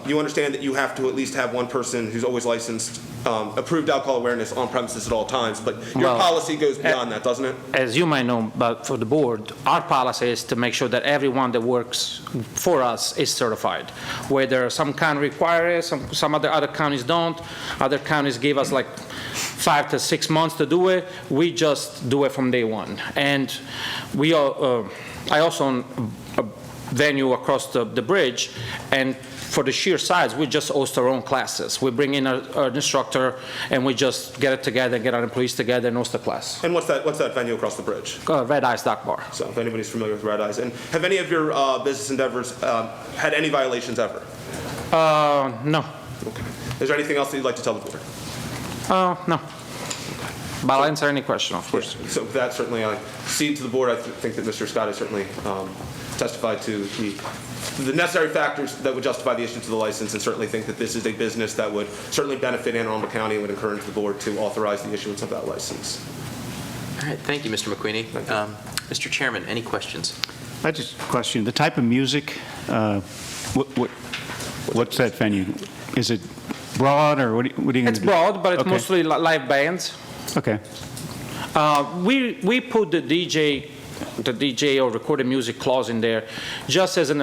you understand that you have to at least have one person who's always licensed, approved alcohol awareness on premises at all times, but your policy goes beyond that, doesn't it? As you might know, but for the board, our policy is to make sure that everyone that works for us is certified. Whether some county require it, some other counties don't. Other counties give us like 5 to 6 months to do it. We just do it from day one. And I also own a venue across the bridge, and for the sheer size, we just host our own classes. We bring in an instructor, and we just get it together, get our employees together, and host a class. And what's that venue across the bridge? Red Eyes Dock Bar. So if anybody's familiar with Red Eyes. And have any of your business endeavors had any violations ever? No. Okay. Is there anything else that you'd like to tell the board? No. But I'll answer any question, of course. Yeah. So with that, certainly I cede to the board. I think that Mr. Scott has certainly testified to the necessary factors that would justify the issuance of the license, and certainly think that this is a business that would certainly benefit Anne Arundel County and would encourage the board to authorize the issuance of that license. All right, thank you, Mr. McQueenie. Mr. Chairman, any questions? I just question the type of music. What's that venue? Is it broad, or what are you going to do? It's broad, but it's mostly live bands. Okay. We put the DJ or recorded music clause in there just as an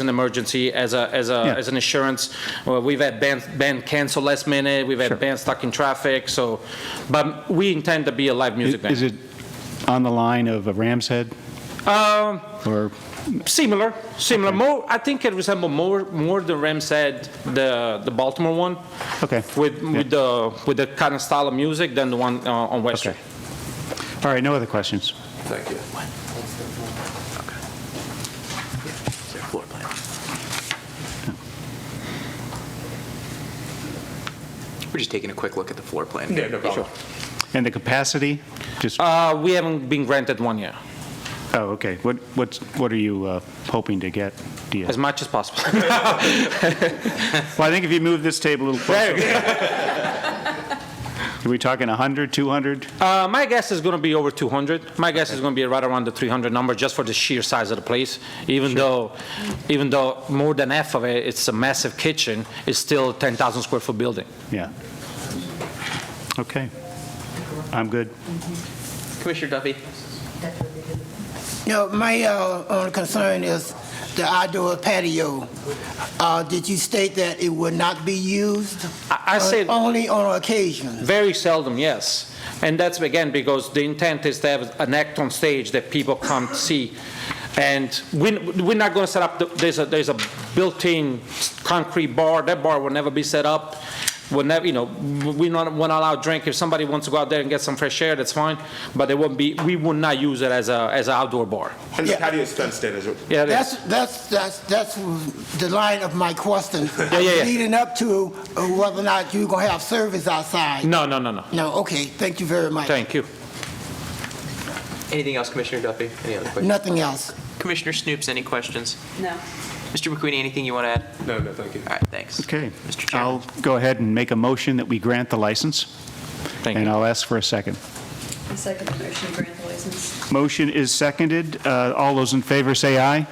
emergency, as an insurance. We've had band cancel last minute. We've had bands stuck in traffic. So, but we intend to be a live music band. Is it on the line of a Ram's Head? Or similar. Okay. More, I think it resembles more the Ram's Head, the Baltimore one. Okay. With the kind of style of music than the one on West Street. All right. No other questions. Thank you. Floor plan. We're just taking a quick look at the floor plan. Yeah, no problem. And the capacity? Just. We haven't been granted one yet. Oh, okay. What are you hoping to get? As much as possible. Well, I think if you move this table a little closer. Are we talking 100, 200? My guess is going to be over 200. My guess is going to be right around the 300 number, just for the sheer size of the place. Even though more than half of it, it's a massive kitchen, it's still a 10,000 square foot building. Yeah. Okay. I'm good. Commissioner Duffy? My only concern is the outdoor patio. Did you state that it would not be used? I said only on occasion. Very seldom, yes. And that's, again, because the intent is to have an act on stage that people come to see. And we're not going to set up, there's a built-in concrete bar. That bar will never be set up. We'll never, we not allow drink. If somebody wants to go out there and get some fresh air, that's fine. But we would not use it as an outdoor bar. And the patio is fenced in, is it? Yeah, that's the line of my question. Yeah. Leading up to whether or not you're going to have service outside. No. No, okay. Thank you very much. Thank you. Anything else, Commissioner Duffy? Any other questions? Nothing else. Commissioner Snoops, any questions? No. Mr. McQueenie, anything you want to add? No, thank you. All right, thanks. Okay. Mr. Chairman. I'll go ahead and make a motion that we grant the license. Thank And you. I'll ask for a second. I second the motion to grant the license. Motion is seconded. All those in favor say aye.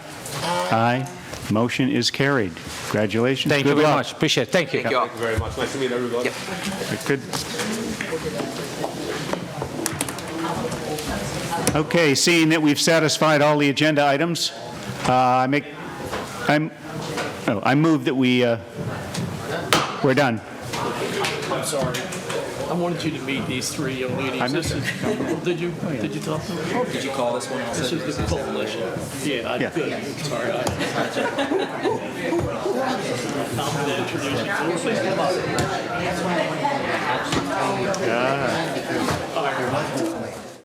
Aye. Motion is carried. Congratulations. Thank you Good very luck. much. Appreciate it. Thank you. Thank you all. Thank you very much. Nice to meet everybody. Good. Okay, seeing that we've satisfied all the agenda items, I move that we're done. I'm sorry. I wanted you to meet these three young ladies. I missed it. Did you talk to them? Did you call this one also? This is the coalition. Yeah, I Yeah. did. Sorry. I'm going to introduce you. Please come up.